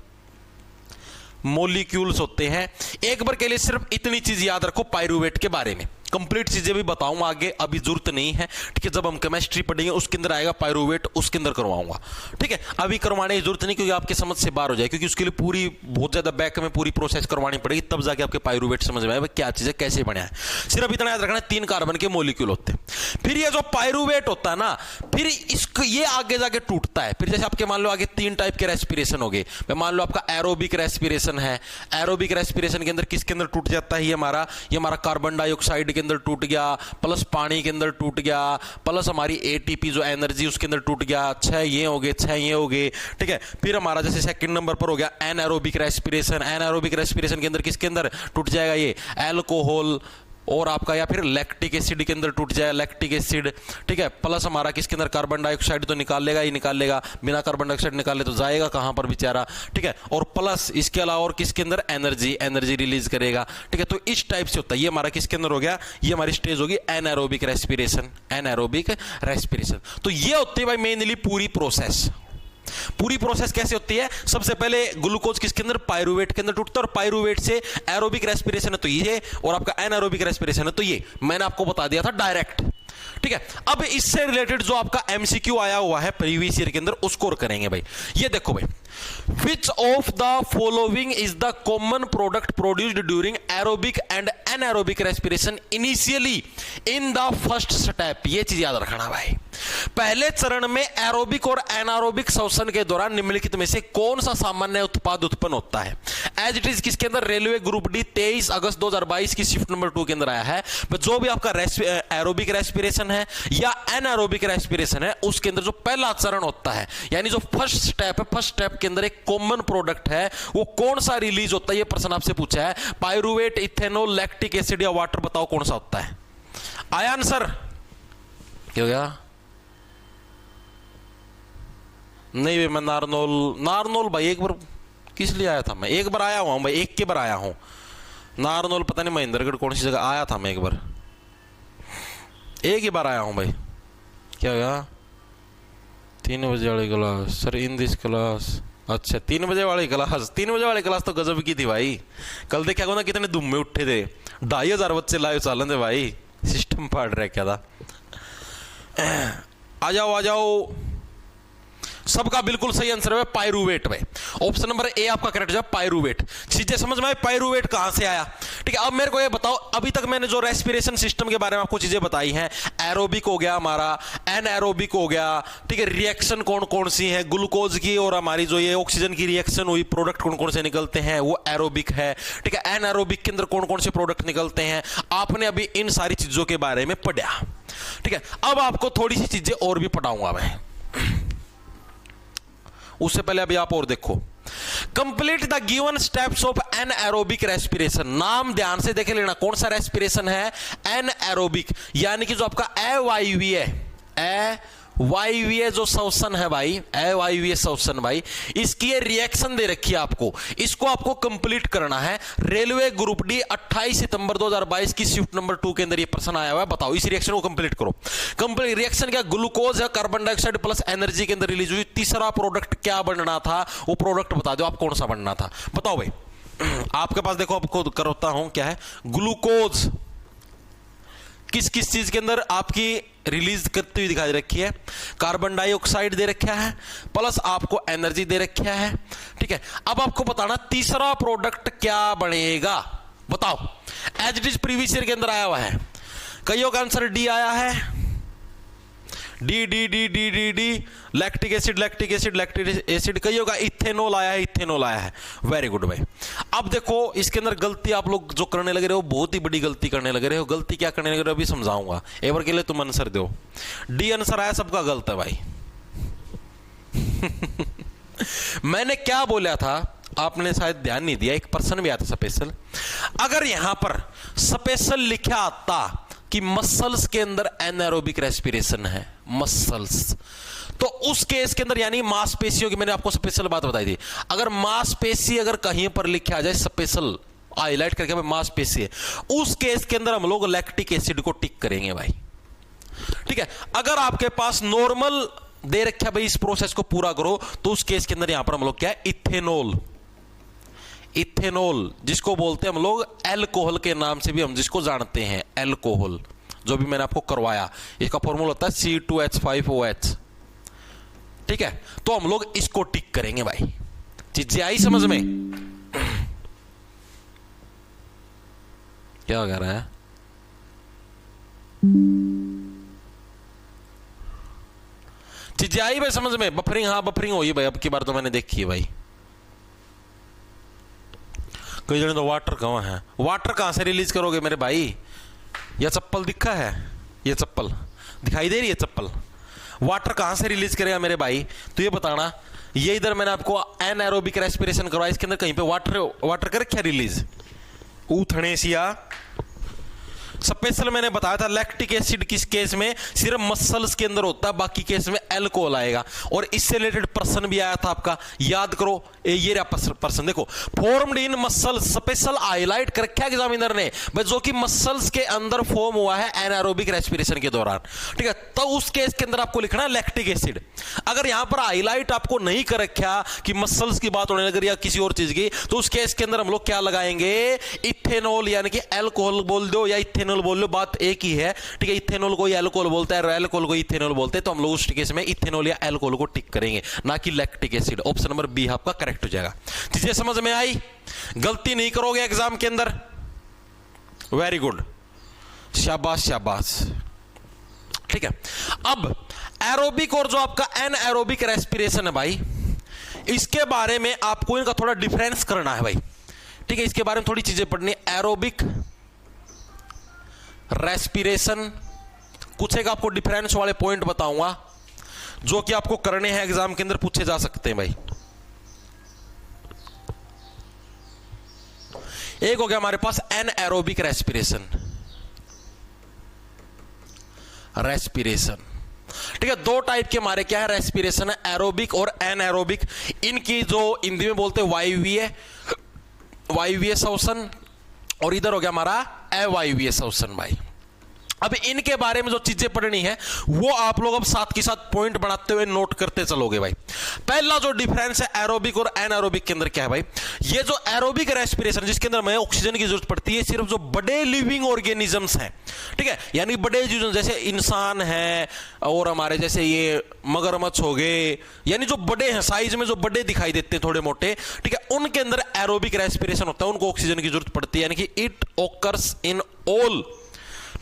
मॉलिक्यूल्स होते हैं। एक बार के लिए सिर्फ इतनी चीज याद रखो पाइरूवेट के बारे में, कंप्लीट चीजें भी बताऊंगा आगे, अभी जरूरत नहीं है, ठीक है। जब हम केमिस्ट्री पढ़ेंगे उसके अंदर आएगा पाइरूवेट, उसके अंदर करवाऊंगा, ठीक है। अभी करवाने की जरूरत नहीं, क्योंकि आपके समझ से बाहर हो जाए, क्योंकि उसके लिए पूरी बहुत ज्यादा बैक में पूरी प्रोसेस करवानी पड़ेगी, तब जाके आपके पाइरूवेट समझ में आएगा क्या चीज है, कैसे बना है। सिर्फ इतना याद रखना, 3 कार्बन के मॉलिक्यूल होते हैं। फिर ये जो पाइरूवेट होता है ना, फिर इसको ये आगे जाके टूटता है। फिर जैसे आपके मान लो आगे 3 टाइप के रेस्पिरेशन हो गए, मान लो आपका एरोबिक रेस्पिरेशन है। एरोबिक रेस्पिरेशन के अंदर किसके अंदर टूट जाता है, ये हमारा कार्बन डाइऑक्साइड के अंदर टूट गया, प्लस पानी के अंदर टूट गया, प्लस हमारी एटीपी जो एनर्जी उसके अंदर टूट गया। 6 ये हो गए, 6 ये हो गए, ठीक है। फिर हमारा जैसे सेकंड नंबर पर हो गया एनारोबिक रेस्पिरेशन। एनारोबिक रेस्पिरेशन के अंदर किसके अंदर टूट जाएगा, ये अल्कोहल और आपका या फिर लैक्टिक एसिड के अंदर टूट जाए, लैक्टिक एसिड, ठीक है। प्लस हमारा किसके अंदर कार्बन डाइऑक्साइड तो निकाल लेगा ही निकाल लेगा, बिना कार्बन डाइऑक्साइड निकाले तो जाएगा कहां पर बेचारा, ठीक है। और प्लस इसके अलावा और किसके अंदर एनर्जी रिलीज करेगा, ठीक है। तो इस टाइप से होता है। ये हमारा किसके अंदर हो गया, ये हमारी स्टेज होगी एनारोबिक रेस्पिरेशन। एनारोबिक रेस्पिरेशन, तो ये होती है भाई मेनली पूरी प्रोसेस। पूरी प्रोसेस कैसे होती है, सबसे पहले ग्लूकोज किसके अंदर, पाइरूवेट के अंदर टूटता है, और पाइरूवेट से एरोबिक रेस्पिरेशन है तो ये, और आपका एनारोबिक रेस्पिरेशन है तो ये। मैंने आपको बता दिया था डायरेक्ट, ठीक है। अब इससे रिलेटेड जो आपका एमसीक्यू आया हुआ है प्रीवियस ईयर के अंदर, उसको करेंगे भाई। ये देखो भाई, Which of the following is the common product produced during aerobic and anaerobic respiration initially in the first step? ये चीज याद रखना भाई, पहले चरण में एरोबिक और एनारोबिक श्वसन के दौरान निम्नलिखित में से कौन सा सामान्य उत्पाद उत्पन्न होता है। एज इट इज किसके अंदर, रेलवे ग्रुप डी 23 अगस्त 2022 की शिफ्ट नंबर 2 के अंदर आया है। जो भी आपका एरोबिक रेस्पिरेशन है या एनारोबिक रेस्पिरेशन है, उसके अंदर जो पहला चरण होता है, यानी जो फर्स्ट स्टेप है, फर्स्ट स्टेप के अंदर एक कॉमन प्रोडक्ट है, वो कौन सा रिलीज होता है, ये प्रश्न आपसे पूछा है। पाइरूवेट, इथेनॉल, लैक्टिक एसिड या वाटर, बताओ कौन सा होता है। आया आंसर, क्या हो गया? नहीं भाई, मैं नारनोल भाई एक बार किस लिए आया था, मैं एक बार आया हुआ हूं भाई, एक के बार आया हूं। नारनोल पता नहीं महेंद्रगढ़ कौन सी जगह आया था मैं, एक बार, एक ही बार आया हूं भाई। क्या हो गया? 3 बजे वाली class sir, in this class. अच्छा 3 बजे वाली क्लास, 3 बजे वाली क्लास तो गजब की थी भाई। कल देखा ना कितने धुम्मे उठे थे, 2500 बच्चे लाइव चालन थे भाई, सिस्टम फाड़ रहा क्या था। आ जाओ सबका बिल्कुल सही आंसर है पायरुवेट में। ऑप्शन नंबर ए आपका करेक्ट है पायरुवेट। चीजें समझ में आई पायरुवेट कहां से आया। ठीक है, अब मेरे को ये बताओ, अभी तक मैंने जो रेस्पिरेशन सिस्टम के बारे में आपको चीजें बताई हैं, एरोबिक हो गया हमारा, एनएरोबिक हो गया, ठीक है, रिएक्शन कौन कौन सी है, ग्लूकोज की और हमारी जो ये ऑक्सीजन की रिएक्शन हुई, प्रोडक्ट कौन कौन से निकलते हैं, वो एरोबिक है। ठीक है, एनएरोबिक के अंदर कौन कौन से प्रोडक्ट निकलते हैं, आपने अभी इन सारी चीजों के बारे में पढ़ा। ठीक है, अब आपको थोड़ी सी चीजें और भी पढ़ाऊंगा मैं, उससे पहले अभी आप और देखो। Complete the given steps of anaerobic respiration. नाम ध्यान से देखे लेना, कौन सा रेस्पिरेशन है, एनएरोबिक, यानी कि जो आपका अवायवीय वायवीय जो श्वसन है भाई, अवायवीय श्वसन भाई, इसकी ये रिएक्शन दे रखी है आपको, इसको आपको कंप्लीट करना है। रेलवे ग्रुप डी 28 सितंबर 2022 की शिफ्ट नंबर 2 के अंदर ये प्रश्न आया हुआ है। बताओ इस रिएक्शन को कंप्लीट करो। कंप्लीट रिएक्शन क्या, ग्लूकोज है, कार्बन डाइऑक्साइड प्लस एनर्जी के अंदर रिलीज हुई। तीसरा प्रोडक्ट क्या बनना था, वो प्रोडक्ट बता दो आप कौन सा बनना था, बताओ भाई। आपके पास देखो, आपको करता हूं क्या है, ग्लूकोज किस किस चीज के अंदर आपकी रिलीज करती हुई दिखाई रखी है, कार्बन डाइऑक्साइड दे रखा है प्लस आपको एनर्जी दे रखा है। ठीक है, अब आपको बताना तीसरा प्रोडक्ट क्या बनेगा, बताओ। As it is previous year के अंदर आया हुआ है, कईयों का आंसर डी आया है, D D D D D D lactic acid lactic acid lactic acid, कईयों का इथेनॉल आया है, इथेनॉल आया है। वेरी गुड भाई। अब देखो इसके अंदर गलती आप लोग जो करने लगे रहे हो, बहुत ही बड़ी गलती करने लगे रहे हो। गलती क्या करने लगे रहे हो अभी समझाऊंगा, एक बार के लिए तुम आंसर दो। डी आंसर आया, सबका गलत है भाई। मैंने क्या बोला था आपने शायद ध्यान नहीं दिया, एक पर्सन भी आता स्पेशल, अगर यहां पर स्पेशल लिखा आता कि मसल्स के अंदर एनारोबिक रेस्पिरेशन है, मसल्स, तो उस केस के अंदर यानी मांसपेशियों की, मैंने आपको स्पेशल बात बताई थी, अगर मांसपेशी अगर कहीं पर लिखा आ जाए स्पेशल हाईलाइट करके मांसपेशी है, उस केस के अंदर हम लोग लैक्टिक एसिड को टिक करेंगे भाई। ठीक है, अगर आपके पास नॉर्मल दे रखा भाई इस प्रोसेस को पूरा करो, तो उस केस के अंदर यहां पर हम लोग क्या है, इथेनॉल, इथेनॉल जिसको बोलते हैं हम लोग अल्कोहल के नाम से भी हम जिसको जानते हैं, अल्कोहल, जो भी मैंने आपको करवाया, इसका फॉर्मूला होता है C2H5OH। ठीक है, तो हम लोग इसको टिक करेंगे भाई। चीजें आई समझ में, क्या हो रहा है, चीजें आई भाई समझ में। बफरिंग, हाँ बफरिंग हुई भाई, अब की बार तो मैंने देखी है भाई। कई जने तो वाटर कहाँ है, वाटर कहां से रिलीज करोगे मेरे भाई, यह चप्पल दिखा है, ये चप्पल दिखाई दे रही है चप्पल, वाटर कहां से रिलीज करेगा मेरे भाई, तो ये बताना। ये इधर मैंने आपको एनारोबिक रेस्पिरेशन करवाया, इसके अंदर कहीं पे वाटर कर क्या रिलीज, ऊथनेसिया। स्पेशल मैंने बताया था लैक्टिक एसिड किस केस में सिर्फ मसल्स के अंदर होता है, बाकी केस में अल्कोहल आएगा। और इससे रिलेटेड प्रश्न भी आया था आपका, याद करो, ये रहा प्रश्न देखो, formed in muscles, special highlight कर रखा है एग्जामिनर ने भाई, जो कि मसल्स के अंदर फॉर्म हुआ है एनारोबिक रेस्पिरेशन के दौरान। ठीक है, तो उस केस के अंदर आपको लिखना है लैक्टिक एसिड। अगर यहां पर हाईलाइट आपको नहीं कर रखा कि मसल्स की बात होने लगी या किसी और चीज की, तो उस केस के अंदर हम लोग क्या लगाएंगे, इथेनॉल, यानी कि अल्कोहल बोल दो या इथेनॉल बोल लो, बात एक ही है। ठीक है, इथेनॉल को अल्कोहल बोलता है, अल्कोहल को इथेनॉल बोलते हैं, तो हम लोग उस केस में इथेनॉल या अल्कोहल को टिक करेंगे, ना कि lactic acid. Option number B आपका करेक्ट हो जाएगा। चीजें समझ में आई, गलती नहीं करोगे एग्जाम के अंदर। वेरी गुड, शाबाश शाबाश। ठीक है, अब एरोबिक और जो आपका एनएरोबिक रेस्पिरेशन है भाई, इसके बारे में आपको इनका थोड़ा डिफरेंस करना है भाई। ठीक है, इसके बारे में थोड़ी चीजें पढ़नी। एरोबिक रेस्पिरेशन, कुछ एक आपको डिफरेंस वाले पॉइंट बताऊंगा जो कि आपको करने हैं, एग्जाम के अंदर पूछे जा सकते हैं भाई। एक हो गया हमारे पास एनएरोबिक रेस्पिरेशन, रेस्पिरेशन। ठीक है, दो टाइप के हमारे क्या है रेस्पिरेशन है, एरोबिक और एनएरोबिक। इनकी जो हिंदी में बोलते हैं वायवीय श्वसन, और इधर हो गया हमारा अवायवीय श्वसन भाई। अब इनके बारे में जो चीजें पढ़नी है वो आप लोग अब साथ के साथ पॉइंट बनाते हुए नोट करते चलोगे भाई। पहला जो डिफरेंस है एरोबिक और एनारोबिक के अंदर क्या है भाई, ये जो एरोबिक रेस्पिरेशन जिसके अंदर हमें ऑक्सीजन की जरूरत पड़ती है सिर्फ जो बड़े लिविंग ऑर्गेनिजम्स हैं, ठीक है, यानी बड़े जीव जैसे इंसान है और हमारे जैसे ये मगरमच्छ हो गए, यानी जो बड़े हैं साइज में, जो बड़े दिखाई देते हैं थोड़े मोटे, ठीक है, उनके अंदर एरोबिक रेस्पिरेशन होता है, उनको ऑक्सीजन की जरूरत पड़ती है, यानी कि it occurs in all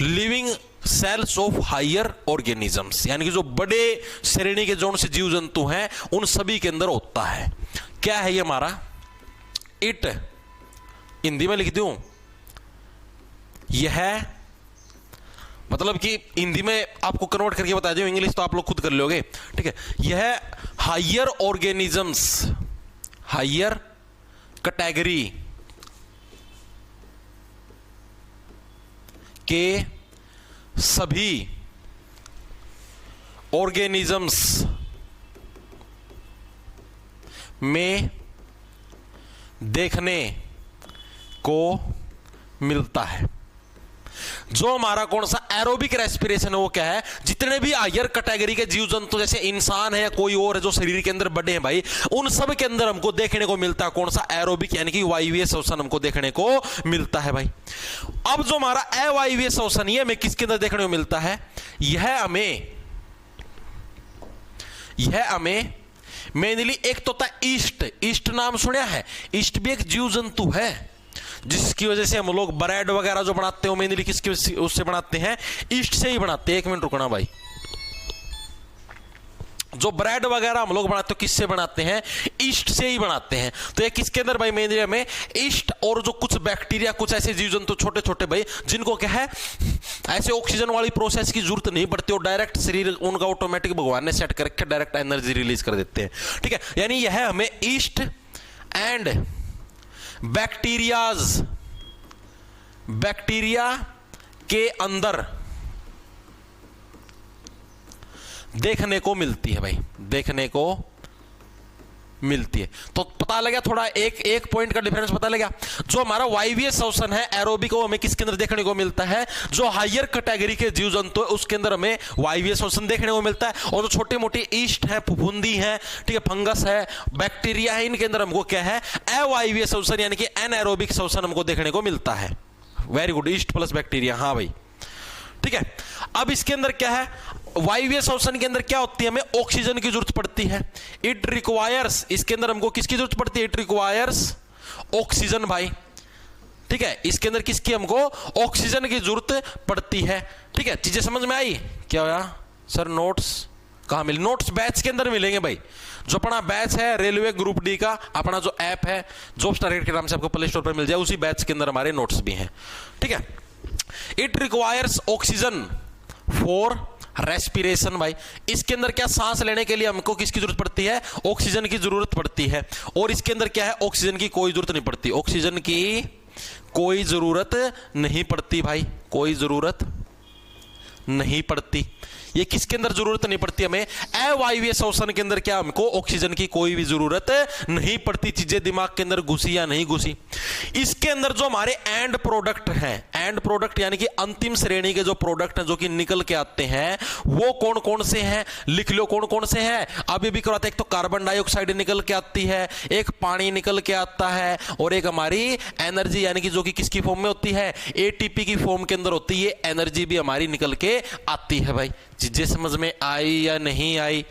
living cells of higher organisms, यानी कि जो बड़े श्रेणी के जौन से जीव जंतु हैं उन सभी के अंदर होता है। क्या है ये हमारा इट, हिंदी में लिख दूं, यह मतलब कि हिंदी में आपको कन्वर्ट करके बता दूं, इंग्लिश तो आप लोग खुद कर लोगे, ठीक है, यह हायर ऑर्गेनिजम्स, हायर कैटेगरी के सभी ऑर्गेनिजम्स में देखने को मिलता है। जो हमारा कौन सा एरोबिक रेस्पिरेशन है वो क्या है, जितने भी हायर कैटेगरी के जीव जंतु जैसे इंसान है, कोई और है जो शरीर के अंदर बड़े हैं भाई, उन सब के अंदर हमको देखने को मिलता है कौन सा एरोबिक, यानी कि वायवीय श्वसन हमको देखने को मिलता है भाई। अब जो हमारा अवायवीय श्वसन ये हमें किसके अंदर देखने को मिलता है, यह हमें मेनली एक तो था ईस्ट, ईस्ट नाम सुना है, ईस्ट भी एक जीव जंतु है जिसकी वजह से हम लोग ब्रेड वगैरह जो बनाते हैं मेनली किसके उससे बनाते हैं, ईस्ट से ही बनाते हैं। एक मिनट रुकना भाई, जो ब्रेड वगैरह हम लोग बनाते हैं किससे बनाते हैं, ईस्ट से ही बनाते हैं। तो ये किसके अंदर भाई, मेनली में ईस्ट और जो कुछ बैक्टीरिया, कुछ ऐसे जीव जंतु छोटे छोटे भाई जिनको क्या है ऐसे ऑक्सीजन वाली प्रोसेस की जरूरत नहीं पड़ती और डायरेक्ट शरीर उनका ऑटोमेटिक भगवान ने सेट करके डायरेक्ट एनर्जी रिलीज कर देते हैं, ठीक है, यानी यह हमें ईस्ट एंड बैक्टीरिया के अंदर देखने को मिलती है भाई, देखने को मिलती है। तो पता लगा थोड़ा एक पॉइंट का डिफरेंस पता लगा। जो हमारा वायवीय श्वसन है एरोबिक वो हमें किसके अंदर देखने को मिलता है, जो हायर कैटेगरी के जीव जंतु है उसके अंदर हमें वायवीय श्वसन देखने को मिलता है, और जो छोटे मोटे ईस्ट है, फफूंदी है, ठीक है, फंगस है, बैक्टीरिया है, इनके अंदर हमको क्या है अवायवीय श्वसन यानी कि एनारोबिक श्वसन हमको देखने को मिलता है। Very good, east plus bacteria, हाँ भाई ठीक है। अब इसके अंदर क्या है, वायवीय श्वसन के अंदर क्या होती है, हमें ऑक्सीजन की जरूरत पड़ती है, इट रिक्वायर्स, इसके अंदर हमको किसकी जरूरत पड़ती है, इट रिक्वायर्स ऑक्सीजन भाई, ठीक है, इसके अंदर किसकी हमको ऑक्सीजन की जरूरत पड़ती है, ठीक है। चीजें समझ में आई, क्या होया सर, नोट्स कहां मिले, नोट्स बैच के अंदर मिलेंगे भाई। जो अपना बैच है रेलवे ग्रुप डी का, अपना जो ऐप है जॉब्स टारगेट के नाम से आपको प्ले स्टोर पर मिल जाए, उसी बैच के अंदर हमारे नोट्स भी हैं, ठीक है। It requires oxygen for respiration भाई, इसके अंदर क्या सांस लेने के लिए हमको किसकी जरूरत पड़ती है, ऑक्सीजन की जरूरत पड़ती है, और इसके अंदर क्या है ऑक्सीजन की कोई जरूरत नहीं पड़ती, ऑक्सीजन की कोई जरूरत नहीं पड़ती भाई, कोई जरूरत नहीं पड़ती। ये किसके अंदर जरूरत नहीं पड़ती, हमें अवायवीय श्वसन के अंदर क्या हमको ऑक्सीजन की कोई भी जरूरत नहीं पड़ती। चीजें दिमाग के अंदर घुसी या नहीं घुसी। इसके अंदर जो हमारे एंड प्रोडक्ट हैं, एंड प्रोडक्ट यानी कि अंतिम श्रेणी के जो प्रोडक्ट हैं जो कि निकल के आते हैं, वो कौन कौन से हैं, लिख लो कौन कौन से हैं। अभी भी करवाते, एक तो कार्बन डाइऑक्साइड निकल के आती है, एक पानी निकल के आता है, और एक हमारी एनर्जी यानी कि जो कि किसकी फॉर्म में होती है, एटीपी की फॉर्म के अंदर होती है, एनर्जी भी हमारी निकल के आती है भाई। चीजें समझ में आई या नहीं आई,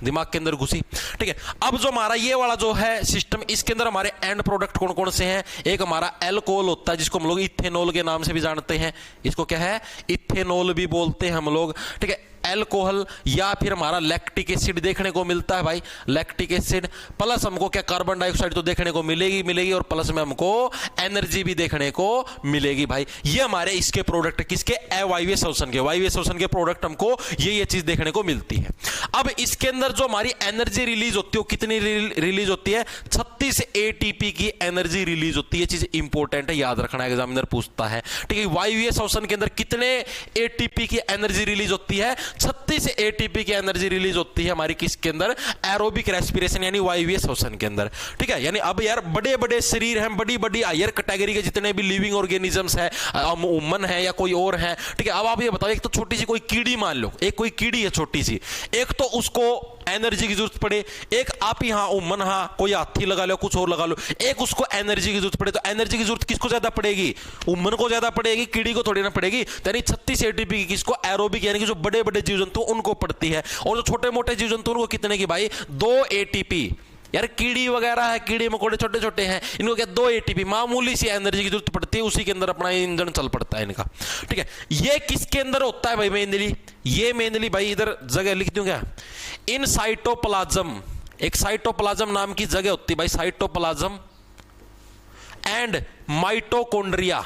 दिमाग के अंदर घुसी, ठीक है। अब जो हमारा ये वाला जो है सिस्टम, इसके अंदर हमारे एंड प्रोडक्ट कौन कौन से हैं, एक हमारा अल्कोहल होता है जिसको हम लोग इथेनॉल के नाम से भी जानते हैं, इसको क्या है इथेनॉल भी बोलते हैं हम लोग, ठीक है, अल्कोहल, या फिर हमारा लैक्टिक एसिड देखने को मिलता है भाई, लैक्टिक एसिड, प्लस हमको क्या कार्बन डाइऑक्साइड तो देखने को मिलेगी, और प्लस में हमको एनर्जी भी देखने को मिलेगी भाई। ये हमारे इसके प्रोडक्ट किसके, अवायवीय श्वसन के, वायवीय श्वसन के प्रोडक्ट हमको ये चीज देखने को मिलती है। अब इसके अंदर जो हमारी एनर्जी रिलीज होती है, कितनी रिलीज होती है, 36 एटीपी की एनर्जी रिलीज होती है। चीज इंपॉर्टेंट है, याद रखना, एग्जामिनर पूछता है, ठीक है। वायवीय श्वसन के अंदर कितने एटीपी की एनर्जी रिलीज होती है, 36 एटीपी की एनर्जी रिलीज होती है हमारी किसके अंदर, एरोबिक रेस्पिरेशन यानी वायवीय श्वसन के अंदर। ठीक है, यानी अब यार बड़े बड़े शरीर हैं, बड़ी बड़ी हायर कैटेगरी के जितने भी लिविंग ऑर्गेनिजम्स है, ह्यूमन है या कोई और है। ठीक है, अब आप ये बताओ, एक तो छोटी सी कोई कीड़ी मान लो, एक कोई कीड़ी है छोटी सी, एक तो उसको एनर्जी की जरूरत पड़े, एक आप यहां उमन हाँ कोई हाथी लगा लो कुछ और लगा लो, एक उसको एनर्जी की जरूरत पड़े, तो एनर्जी की जरूरत किसको ज्यादा पड़ेगी, उमन को ज्यादा पड़ेगी, कीड़ी को थोड़ी ना पड़ेगी। यानी 36 एटीपी की किसको, एरोबिक यानी कि जो बड़े बड़े जीव जंतु उनको पड़ती है, और जो छोटे मोटे जीव जंतु उनको कितने की भाई, 2 एटीपी। यार कीड़ी वगैरह है, कीड़े मकोड़े छोटे छोटे हैं, इनको क्या 2 एटीपी मामूली सी एनर्जी की जरूरत पड़ती है, उसी के अंदर अपना इंजन चल पड़ता है इनका। ठीक है, ये किसके अंदर होता है भाई मेनली, ये मेनली भाई इधर जगह लिख दूं क्या, इन साइटोप्लाज्म, एक साइटोप्लाज्म नाम की जगह होती है भाई, साइटोप्लाज्म एंड माइटोकॉन्ड्रिया,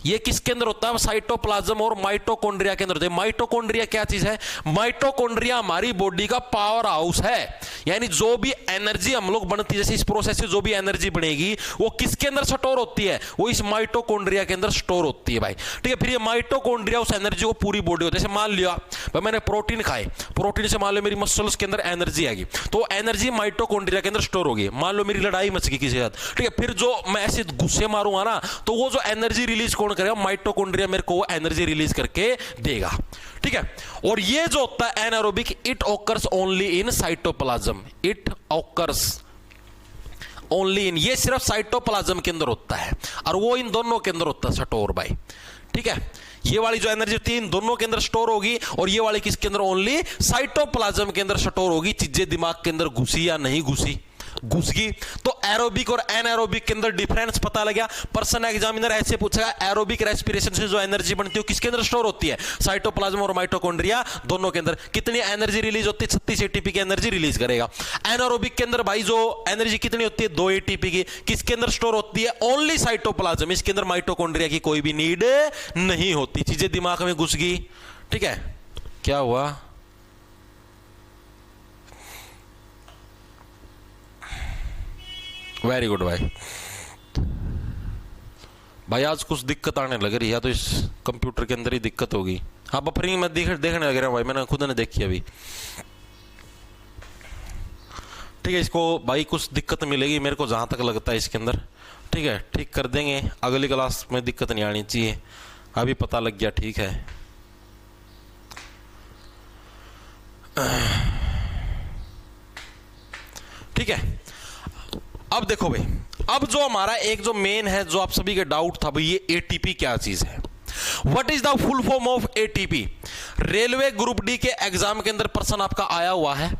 ये किसके अंदर होता है, साइटोप्लाज्म और माइटोकॉन्ड्रिया के अंदर होता है। माइटोकॉन्ड्रिया क्या चीज है, माइटोकॉन्ड्रिया हमारी बॉडी का पावर हाउस है, यानी जो भी एनर्जी हम लोग बनती है, जैसे इस प्रोसेस से जो भी एनर्जी बनेगी वो किसके अंदर स्टोर होती है, वो इस माइटोकॉन्ड्रिया के अंदर स्टोर होती है भाई। ठीक है, फिर ये माइटोकॉन्ड्रिया उस एनर्जी को पूरी बॉडी होती है, जैसे मान लिया भाई मैंने प्रोटीन खाए, प्रोटीन से मान लो मेरी मसल्स के अंदर एनर्जी आएगी, तो एनर्जी माइटोकॉन्ड्रिया के अंदर स्टोर होगी। मान लो मेरी लड़ाई मच गई किसी के साथ, ठीक है, फिर जो मैं ऐसे गुस्से मारूंगा ना, तो वो जो एनर्जी रिलीज कौन करेगा, माइटोकॉन्ड्रिया मेरे को एनर्जी रिलीज करके देगा। ठीक है, और ये जो होता है anaerobic, it occurs only in cytoplasm, it occurs only in, ये सिर्फ साइटोप्लाज्म के अंदर होता है, और वो इन दोनों के अंदर होता है स्टोर भाई। ठीक है, ये वाली जो एनर्जी होती है इन दोनों के अंदर स्टोर होगी, और ये वाली किसके अंदर, ओनली साइटोप्लाज्म के अंदर स्टोर होगी। चीजें दिमाग के अंदर घुसी या नहीं घुसी, घुस गई। तो एरोबिक और एनारोबिक के अंदर डिफरेंस पता लग गया। पर्सन एग्जामिनर ऐसे पूछेगा, एरोबिक रेस्पिरेशन से जो एनर्जी बनती है किसके अंदर स्टोर होती है, साइटोप्लाज्म और माइटोकॉन्ड्रिया दोनों के अंदर। कितनी एनर्जी रिलीज होती है, 36 एटीपी की एनर्जी रिलीज करेगा। एनारोबिक के अंदर भाई जो एनर्जी कितनी होती है, 2 एटीपी की, किसके अंदर स्टोर होती है, ओनली साइटोप्लाज्म, इसके अंदर माइटोकॉन्ड्रिया की कोई भी नीड नहीं होती। चीजें दिमाग में घुस गई। ठीक है, क्या हुआ, वेरी गुड भाई। भाई आज कुछ दिक्कत आने लग रही है, या तो इस कंप्यूटर के अंदर ही दिक्कत होगी। हाँ, बफरिंग में देखने लग रहा हूँ भाई, मैंने खुद ने देखी अभी। ठीक है, इसको भाई कुछ दिक्कत मिलेगी मेरे को जहां तक लगता है इसके अंदर। ठीक है, ठीक कर देंगे, अगली क्लास में दिक्कत नहीं आनी चाहिए। अभी पता लग गया, ठीक है। ठीक है, अब देखो भाई, अब जो हमारा एक जो मेन है, जो आप सभी के डाउट था भाई, ये एटीपी क्या चीज है, what is the full form of ATP. Railway group D के एग्जाम के अंदर प्रश्न आपका आया हुआ है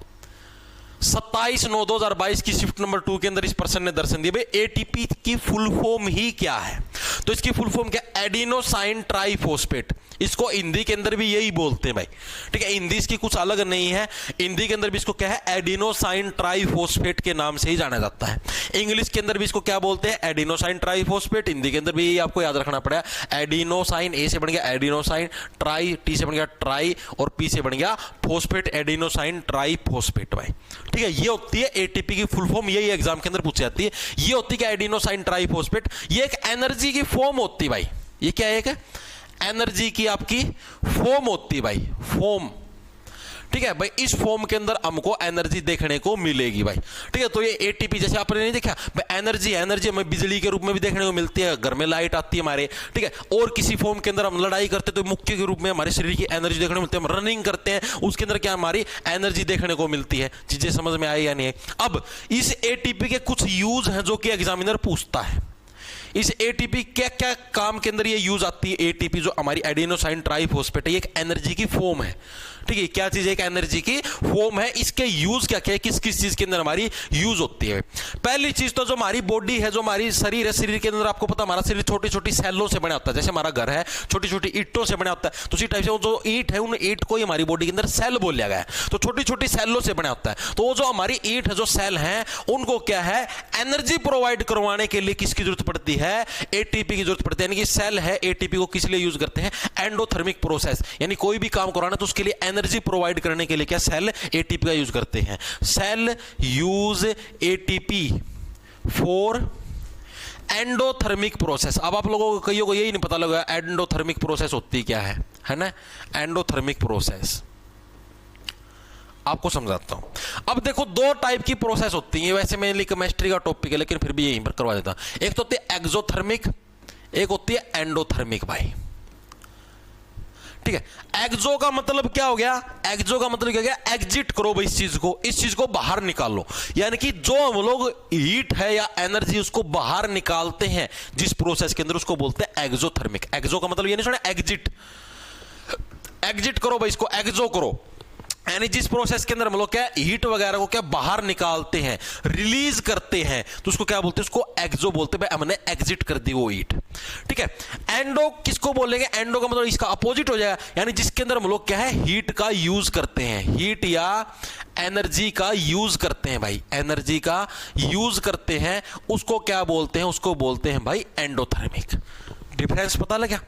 27/9/2022 की शिफ्ट नंबर 2 के अंदर इस पर्सन ने दर्शन दिया भाई एटीपी की फुल फॉर्म ही क्या है। तो इसकी फुल फॉर्म क्या, एडिनोसाइन ट्राइफॉस्फेट। इसको हिंदी के अंदर भी यही बोलते हैं भाई। ठीक है, हिंदी इसकी कुछ अलग नहीं है, हिंदी के अंदर भी इसको क्या है, एडिनोसाइन ट्राइफॉस्फेट के नाम से ही जाना जाता है। इंग्लिश के अंदर भी इसको क्या बोलते हैं, एडिनोसाइन ट्राइफॉस्फेट। हिंदी के अंदर भी आपको याद रखना पड़ेगा, एडिनोसाइन, ए से बन गया एडिनोसाइन, ट्राई, टी से बन गया ट्राई, और पी से बन गया फॉस्फेट, एडिनोसाइन ट्राइफॉस्फेट भाई। ठीक है, ये होती है एटीपी की फुल फॉर्म, यही एग्जाम के अंदर पूछी जाती है। ये होती है एडिनोसाइन ट्राइफॉस्फेट, ये एक एनर्जी की फॉर्म होती है भाई। ये क्या है, एक एनर्जी की आपकी फॉर्म होती है भाई, फॉर्म। ठीक है भाई, इस फॉर्म के अंदर हमको एनर्जी देखने को मिलेगी भाई। ठीक है, तो ये एटीपी जैसे आपने नहीं देखा भाई, एनर्जी हमें बिजली के रूप में भी देखने को मिलती है, घर में लाइट आती है हमारे। ठीक है, और किसी फॉर्म के अंदर हम लड़ाई करते तो मुक्के के रूप में हमारे शरीर की एनर्जी देखने को मिलती है। हम रनिंग करते हैं, उसके अंदर क्या हमारी एनर्जी देखने को मिलती है। चीजें समझ में आई या नहीं। अब इस एटीपी के कुछ यूज हैं जो कि एग्जामिनर पूछता है। इस एटीपी क्या क्या काम के अंदर ये यूज आती है। एटीपी जो हमारी एडिनोसाइन ट्राइफॉस्फेट है, ये एक एनर्जी की फॉर्म है। ठीक है, क्या चीज है, एक एनर्जी की फॉर्म है। इसके यूज क्या क्या है, किस किस चीज के अंदर हमारी यूज होती है। पहली चीज तो जो हमारी बॉडी है, जो हमारी शरीर है, शरीर के अंदर आपको पता हमारा शरीर छोटी छोटी सेलों से बना होता है। जैसे हमारा घर है छोटी छोटी ईंटों से बना होता है, तो उसी टाइप से वो जो ईंट है, उन ईंट को ही हमारी बॉडी के अंदर सेल बोल लिया गया है। तो छोटी छोटी सेलों से बना होता है। तो वो जो हमारी ईंट है, जो सेल है, उनको क्या है, एनर्जी प्रोवाइड करवाने के लिए किसकी जरूरत पड़ती है, एटीपी की जरूरत पड़ती है। यानी कि सेल है, एटीपी को किस लिए यूज करते हैं, एंडोथर्मिक प्रोसेस, यानी कोई भी काम कराना तो उसके लिए एनर्जी प्रोवाइड करने के लिए क्या सेल एटीपी का यूज करते हैं। Cell use ATP for endothermic process. अब आप लोगों को कईयों को यही नहीं पता लगा एंडोथर्मिक प्रोसेस होती क्या है ना, एंडोथर्मिक प्रोसेस। आपको समझाता हूं। अब देखो दो टाइप की प्रोसेस होती है, वैसे मेनली केमिस्ट्री का टॉपिक है लेकिन फिर भी यहीं पर करवा देता हूं। एक तो होती है एक्सोथर्मिक, एक होती है एंडोथर्मिक भाई, ठीक है। एक्सो का मतलब क्या हो गया, एक्सो का मतलब क्या हो गया, एग्जिट करो भाई इस चीज को बाहर निकालो, यानी कि जो हम लोग हीट है या एनर्जी उसको बाहर निकालते हैं जिस प्रोसेस के अंदर, उसको बोलते हैं एक्सोथर्मिक। एक्सो का मतलब ये नहीं सुना, एग्जिट करो भाई, इसको एक्सो करो, यानी जिस प्रोसेस के अंदर हम लोग क्या हीट वगैरह को क्या बाहर निकालते हैं, रिलीज करते हैं, तो उसको क्या बोलते हैं, उसको एक्सो बोलते हैं, भाई हमने एग्जिट कर दी वो हीट, ठीक है। एंडो किसको बोलेंगे, एंडो का मतलब इसका अपोजिट हो जाएगा, यानी जिसके अंदर हम लोग क्या है हीट का यूज करते हैं, हीट या एनर्जी का यूज करते हैं भाई, एनर्जी का यूज करते हैं, उसको क्या बोलते हैं, उसको बोलते हैं भाई एंडोथर्मिक। डिफरेंस पता लगा।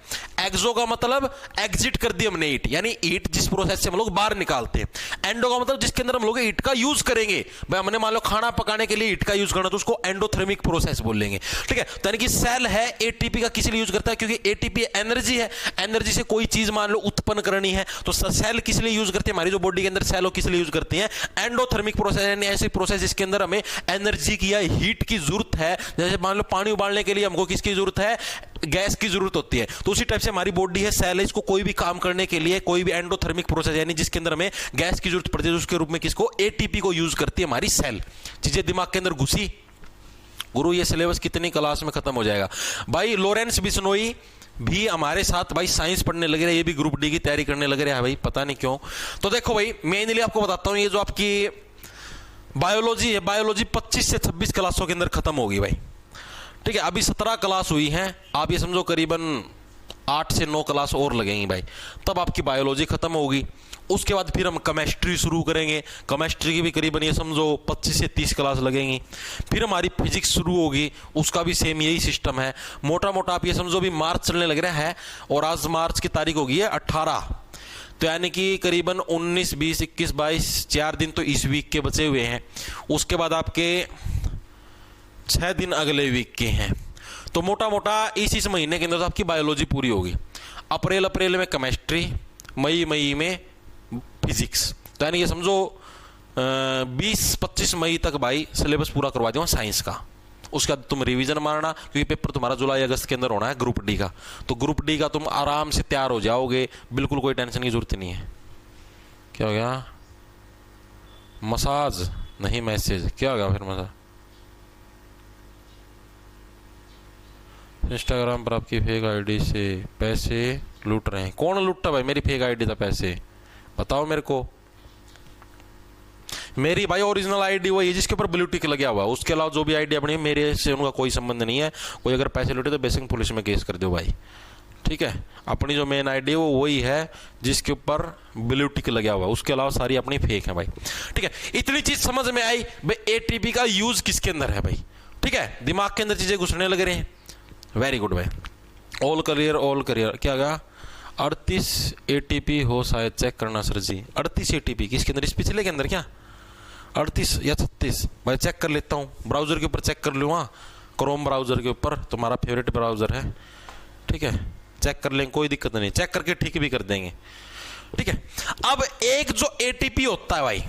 एक्सो का मतलब एग्जिट कर दी हमने हीट, यानी हीट जिस प्रोसेस से हम लोग बाहर निकालते हैं। एंडो का मतलब जिसके अंदर हम लोग हीट का यूज करेंगे, भाई हमने मान लो खाना पकाने के लिए हीट का यूज करना, तो उसको एंडोथर्मिक प्रोसेस बोलेंगे, ठीक है। तो यानी कि सेल है एटीपी का किस लिए यूज करता है, क्योंकि एटीपी एनर्जी है, एनर्जी से कोई चीज मान लो उत्पन्न करनी है, तो सेल किस लिए यूज करते हैं, हमारी जो बॉडी के अंदर सेल हो किस लिए यूज करती है, एंडोथर्मिक प्रोसेस, यानी ऐसी प्रोसेस जिसके अंदर हमें एनर्जी की या हीट की जरूरत है। जैसे मान लो पानी उबालने के लिए हमको किसकी जरूरत है, गैस की जरूरत होती है, तो उसी टाइप से हमारी बॉडी है, सेल है, इसको कोई भी काम करने के लिए कोई भी एंडोथर्मिक प्रोसेस यानी जिसके अंदर हमें गैस की जरूरत पड़ती है, उसके रूप में किसको, एटीपी को यूज करती है हमारी सेल। चीजें दिमाग के अंदर घुसी। गुरु ये सिलेबस कितनी क्लास में खत्म हो जाएगा भाई। लॉरेंस बिश्नोई भी हमारे साथ भाई साइंस पढ़ने लगे रहे, ये भी ग्रुप डी की तैयारी करने लगे रहे भाई, पता नहीं क्यों। तो देखो भाई मेनली आपको बताता हूं, ये जो आपकी बायोलॉजी है, बायोलॉजी 25 से 26 क्लासों के अंदर खत्म होगी भाई, ठीक है। अभी 17 क्लास हुई हैं, आप ये समझो करीबन 8 से 9 क्लास और लगेंगी भाई, तब आपकी बायोलॉजी खत्म होगी। उसके बाद फिर हम केमिस्ट्री शुरू करेंगे, केमिस्ट्री की भी करीबन ये समझो 25 से 30 क्लास लगेंगी। फिर हमारी फिजिक्स शुरू होगी, उसका भी सेम यही सिस्टम है। मोटा मोटा आप ये समझो भी मार्च चलने लग रहा है, और आज मार्च की तारीख होगी है 18, तो यानी कि करीबन 19, 20, 21, 22 4 दिन तो इस वीक के बचे हुए हैं। उसके बाद आपके 6 दिन अगले वीक के हैं, तो मोटा मोटा इस महीने के अंदर तो आपकी बायोलॉजी पूरी होगी। अप्रैल में केमिस्ट्री, मई में फिजिक्स, तो यानी ये समझो 20-25 मई तक भाई सिलेबस पूरा करवा दूंगा साइंस का। उसका तुम रिवीजन मारना, क्योंकि पेपर तुम्हारा जुलाई अगस्त के अंदर होना है ग्रुप डी का, तो ग्रुप डी का तुम आराम से तैयार हो जाओगे, बिल्कुल कोई टेंशन की जरूरत नहीं है। क्या हो गया, मसाज नहीं मैसेज, क्या हो गया फिर मसाज। इंस्टाग्राम पर आपकी फेक आईडी से पैसे लूट रहे हैं। कौन लूटता भाई, मेरी फेक आईडी था पैसे, बताओ मेरे को। मेरी भाई ओरिजिनल आईडी वही है जिसके ऊपर ब्लू टिक लगा हुआ है, उसके अलावा जो भी आईडी अपनी मेरे से उनका कोई संबंध नहीं है। कोई अगर पैसे लूटे तो बेसिक पुलिस में केस कर दो भाई, ठीक है। अपनी जो मेन आईडी है वो वही है जिसके ऊपर ब्लू टिक लगा हुआ है, उसके अलावा सारी अपनी फेक है भाई, ठीक है। इतनी चीज समझ में आई भाई, एटीपी का यूज किसके अंदर है भाई, ठीक है। दिमाग के अंदर चीजें घुसने लग रही हैं, वेरी गुड भाई। ऑल करियर क्या गया, 38 एटीपी हो शायद, चेक करना सर जी। 38 एटीपी किसके अंदर, इस पिछले के अंदर क्या 38 या 36 भाई, चेक कर लेता हूँ, ब्राउजर के ऊपर चेक कर लूँगा, क्रोम ब्राउजर के ऊपर, तुम्हारा फेवरेट ब्राउजर है, ठीक है। चेक कर लेंगे, कोई दिक्कत नहीं, चेक करके ठीक भी कर देंगे, ठीक है। अब एक जो एटीपी होता है भाई,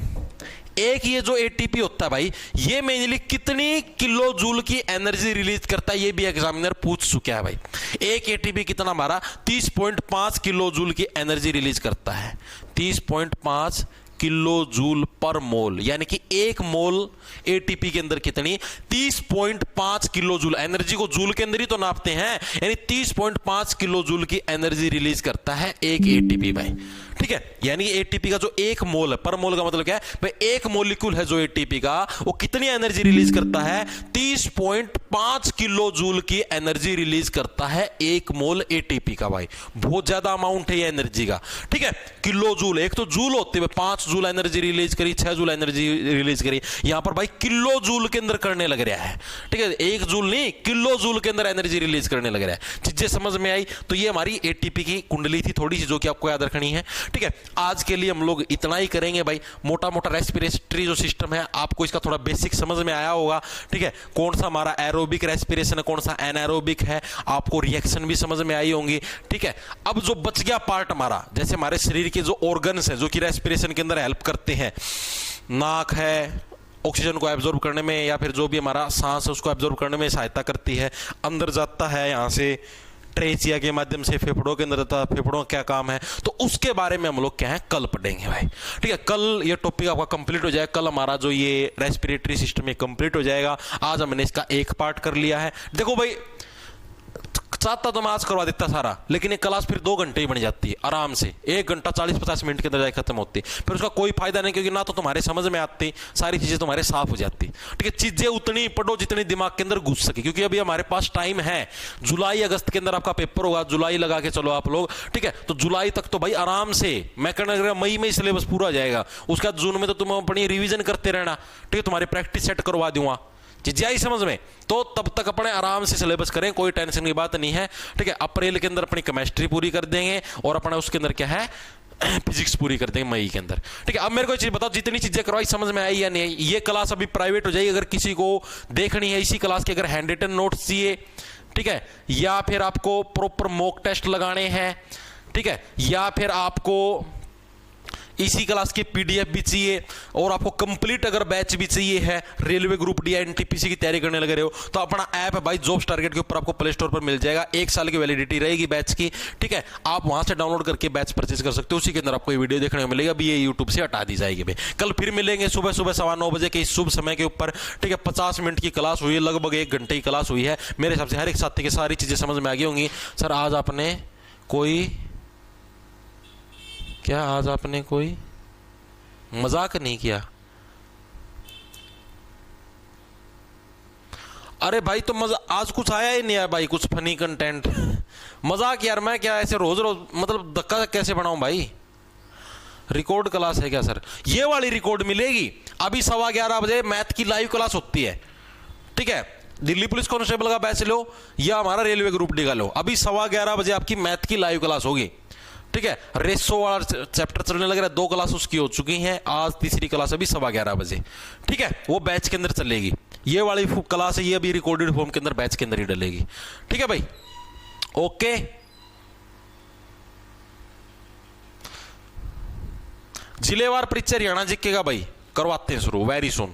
एक ये जो एटीपी होता है भाई, ये मेनली कितनी किलो जूल की एनर्जी रिलीज करता है, ये भी एग्जामिनर पूछ चुका है भाई। एक एटीपी कितना हमारा 30.5 किलो जूल की एनर्जी रिलीज करता है, 30.5 किलो जूल पर मोल, यानी कि एक मोल एटीपी के अंदर कितनी 30.5 किलो जूल। एनर्जी को जूल के अंदर ही तो नापते हैं, यानी 30.5 किलो जूल की एनर्जी रिलीज करता है एक एटीपी भाई, ठीक है। यानी एटीपी का जो एक मोल है, पर मोल का मतलब क्या है भाई, एक मोलिक्यूल है जो एटीपी का, वो कितनी एनर्जी रिलीज करता है 30.5 किलो जूल की एनर्जी रिलीज करता है एक मोल एटीपी का भाई। बहुत ज्यादा अमाउंट है ये एनर्जी का, ठीक है। किलो जूल, एक तो जूल होते हैं 5 जूल एनर्जी रिलीज करी, 6 जूल एनर्जी रिलीज करी, यहां पर भाई किलो जूल के अंदर करने लग रहा है, ठीक है। एक जूल नहीं, किलो जूल के अंदर एनर्जी रिलीज करने लग रहा है। चीजें समझ में आई, तो ये हमारी एटीपी की कुंडली थी थोड़ी सी, जो कि आपको याद रखनी है, ठीक है। आज के लिए हम लोग इतना ही करेंगे भाई। मोटा मोटा रेस्पिरेटरी जो सिस्टम है आपको इसका थोड़ा बेसिक समझ में आया होगा, ठीक है। कौन सा हमारा एरोबिक रेस्पिरेशन है, कौन सा एनारोबिक है, आपको रिएक्शन भी समझ में आई होंगी, ठीक है। अब जो बच गया पार्ट हमारा, जैसे हमारे शरीर के जो ऑर्गन्स हैं जो कि रेस्पिरेशन के अंदर हेल्प करते हैं। नाक है, ऑक्सीजन को एब्जॉर्ब करने में या फिर जो भी हमारा सांस है उसको एब्जॉर्ब करने में सहायता करती है। अंदर जाता है यहाँ से ट्रेचिया के माध्यम से, फेफड़ों के अंदर जाता है। फेफड़ों का क्या काम है तो उसके बारे में हम लोग क्या है कल पढ़ेंगे भाई, ठीक है। कल ये टॉपिक आपका कंप्लीट हो जाएगा। कल हमारा जो ये रेस्पिरेटरी सिस्टम ये कंप्लीट हो जाएगा। आज हमने इसका एक पार्ट कर लिया है। देखो भाई, चाहता तो मैं आज करवा देता सारा, लेकिन ये क्लास फिर 2 घंटे ही बन जाती है आराम से। 1 घंटा 40-50 मिनट के अंदर जाकर खत्म होती है, फिर उसका कोई फायदा नहीं, क्योंकि ना तो तुम्हारे समझ में आती, सारी चीजें तुम्हारे साफ हो जाती, ठीक है। चीजें उतनी पढ़ो जितनी दिमाग के अंदर घुस सके, क्योंकि अभी हमारे पास टाइम है। जुलाई अगस्त के अंदर आपका पेपर होगा, जुलाई लगा के चलो आप लोग, ठीक है। तो जुलाई तक तो भाई आराम से, मैं कहना लग रहा मई में ही सिलेबस पूरा हो जाएगा। उसके बाद जून में तो तुम अपनी रिविजन करते रहना, ठीक है। तुम्हारी प्रैक्टिस सेट करवा दूंगा, चीजें आई समझ में, तो तब तक अपने आराम से सिलेबस करें, कोई टेंशन की बात नहीं है, ठीक है। अप्रैल के अंदर अपनी केमिस्ट्री पूरी कर देंगे और अपना उसके अंदर क्या है फिजिक्स पूरी कर देंगे मई के अंदर, ठीक है। अब मेरे को एक चीज बताओ, जितनी चीजें करवाई समझ में आई या नहीं? ये क्लास अभी प्राइवेट हो जाएगी। अगर किसी को देखनी है इसी क्लास के अगर हैंड रिटन नोट्स चाहिए, ठीक है, या फिर आपको प्रॉपर मॉक टेस्ट लगाने हैं, ठीक है, या फिर आपको इसी क्लास की पीडीएफ भी चाहिए और आपको कंप्लीट अगर बैच भी चाहिए है, रेलवे ग्रुप डी एनटीपीसी की तैयारी करने लगे रहे हो, तो अपना ऐप है भाई जॉब्स टारगेट के ऊपर आपको प्ले स्टोर पर मिल जाएगा। 1 साल की वैलिडिटी रहेगी बैच की, ठीक है। आप वहां से डाउनलोड करके बैच परचेज कर सकते हो। उसी के अंदर आपको ये वीडियो देखने को मिलेगा। अभी ये यूट्यूब से हटा दी जाएगी भाई। कल फिर मिलेंगे सुबह 9:15 बजे के इस शुभ समय के ऊपर, ठीक है। 50 मिनट की क्लास हुई है, लगभग 1 घंटे की क्लास हुई है। मेरे हिसाब से हर एक साथी की सारी चीजें समझ में आ गई होंगी। सर आज आपने कोई मजाक नहीं किया? अरे भाई तो मजा आज कुछ आया ही नहीं है भाई, कुछ फनी कंटेंट। मजाक यार, मैं क्या ऐसे रोज रोज मतलब धक्का कैसे बनाऊं भाई? रिकॉर्ड क्लास है क्या सर? ये वाली रिकॉर्ड मिलेगी। अभी 11:15 बजे मैथ की लाइव क्लास होती है, ठीक है। दिल्ली पुलिस कांस्टेबल का बैच लो या हमारा रेलवे ग्रुप डी का लो, अभी 11:15 बजे आपकी मैथ की लाइव क्लास होगी, ठीक है। रेसो वाला चैप्टर चलने लग रहा है, 2 क्लास उसकी हो चुकी हैं, आज तीसरी क्लास अभी 11:15 बजे, ठीक है। वो बैच के अंदर चलेगी। ये वाली क्लास है, ये अभी रिकॉर्डेड फॉर्म के अंदर बैच के अंदर ही डलेगी, ठीक है भाई। ओके, जिलेवार परीक्षा हरियाणा जीके का भाई करवाते हैं शुरू वेरी सुन।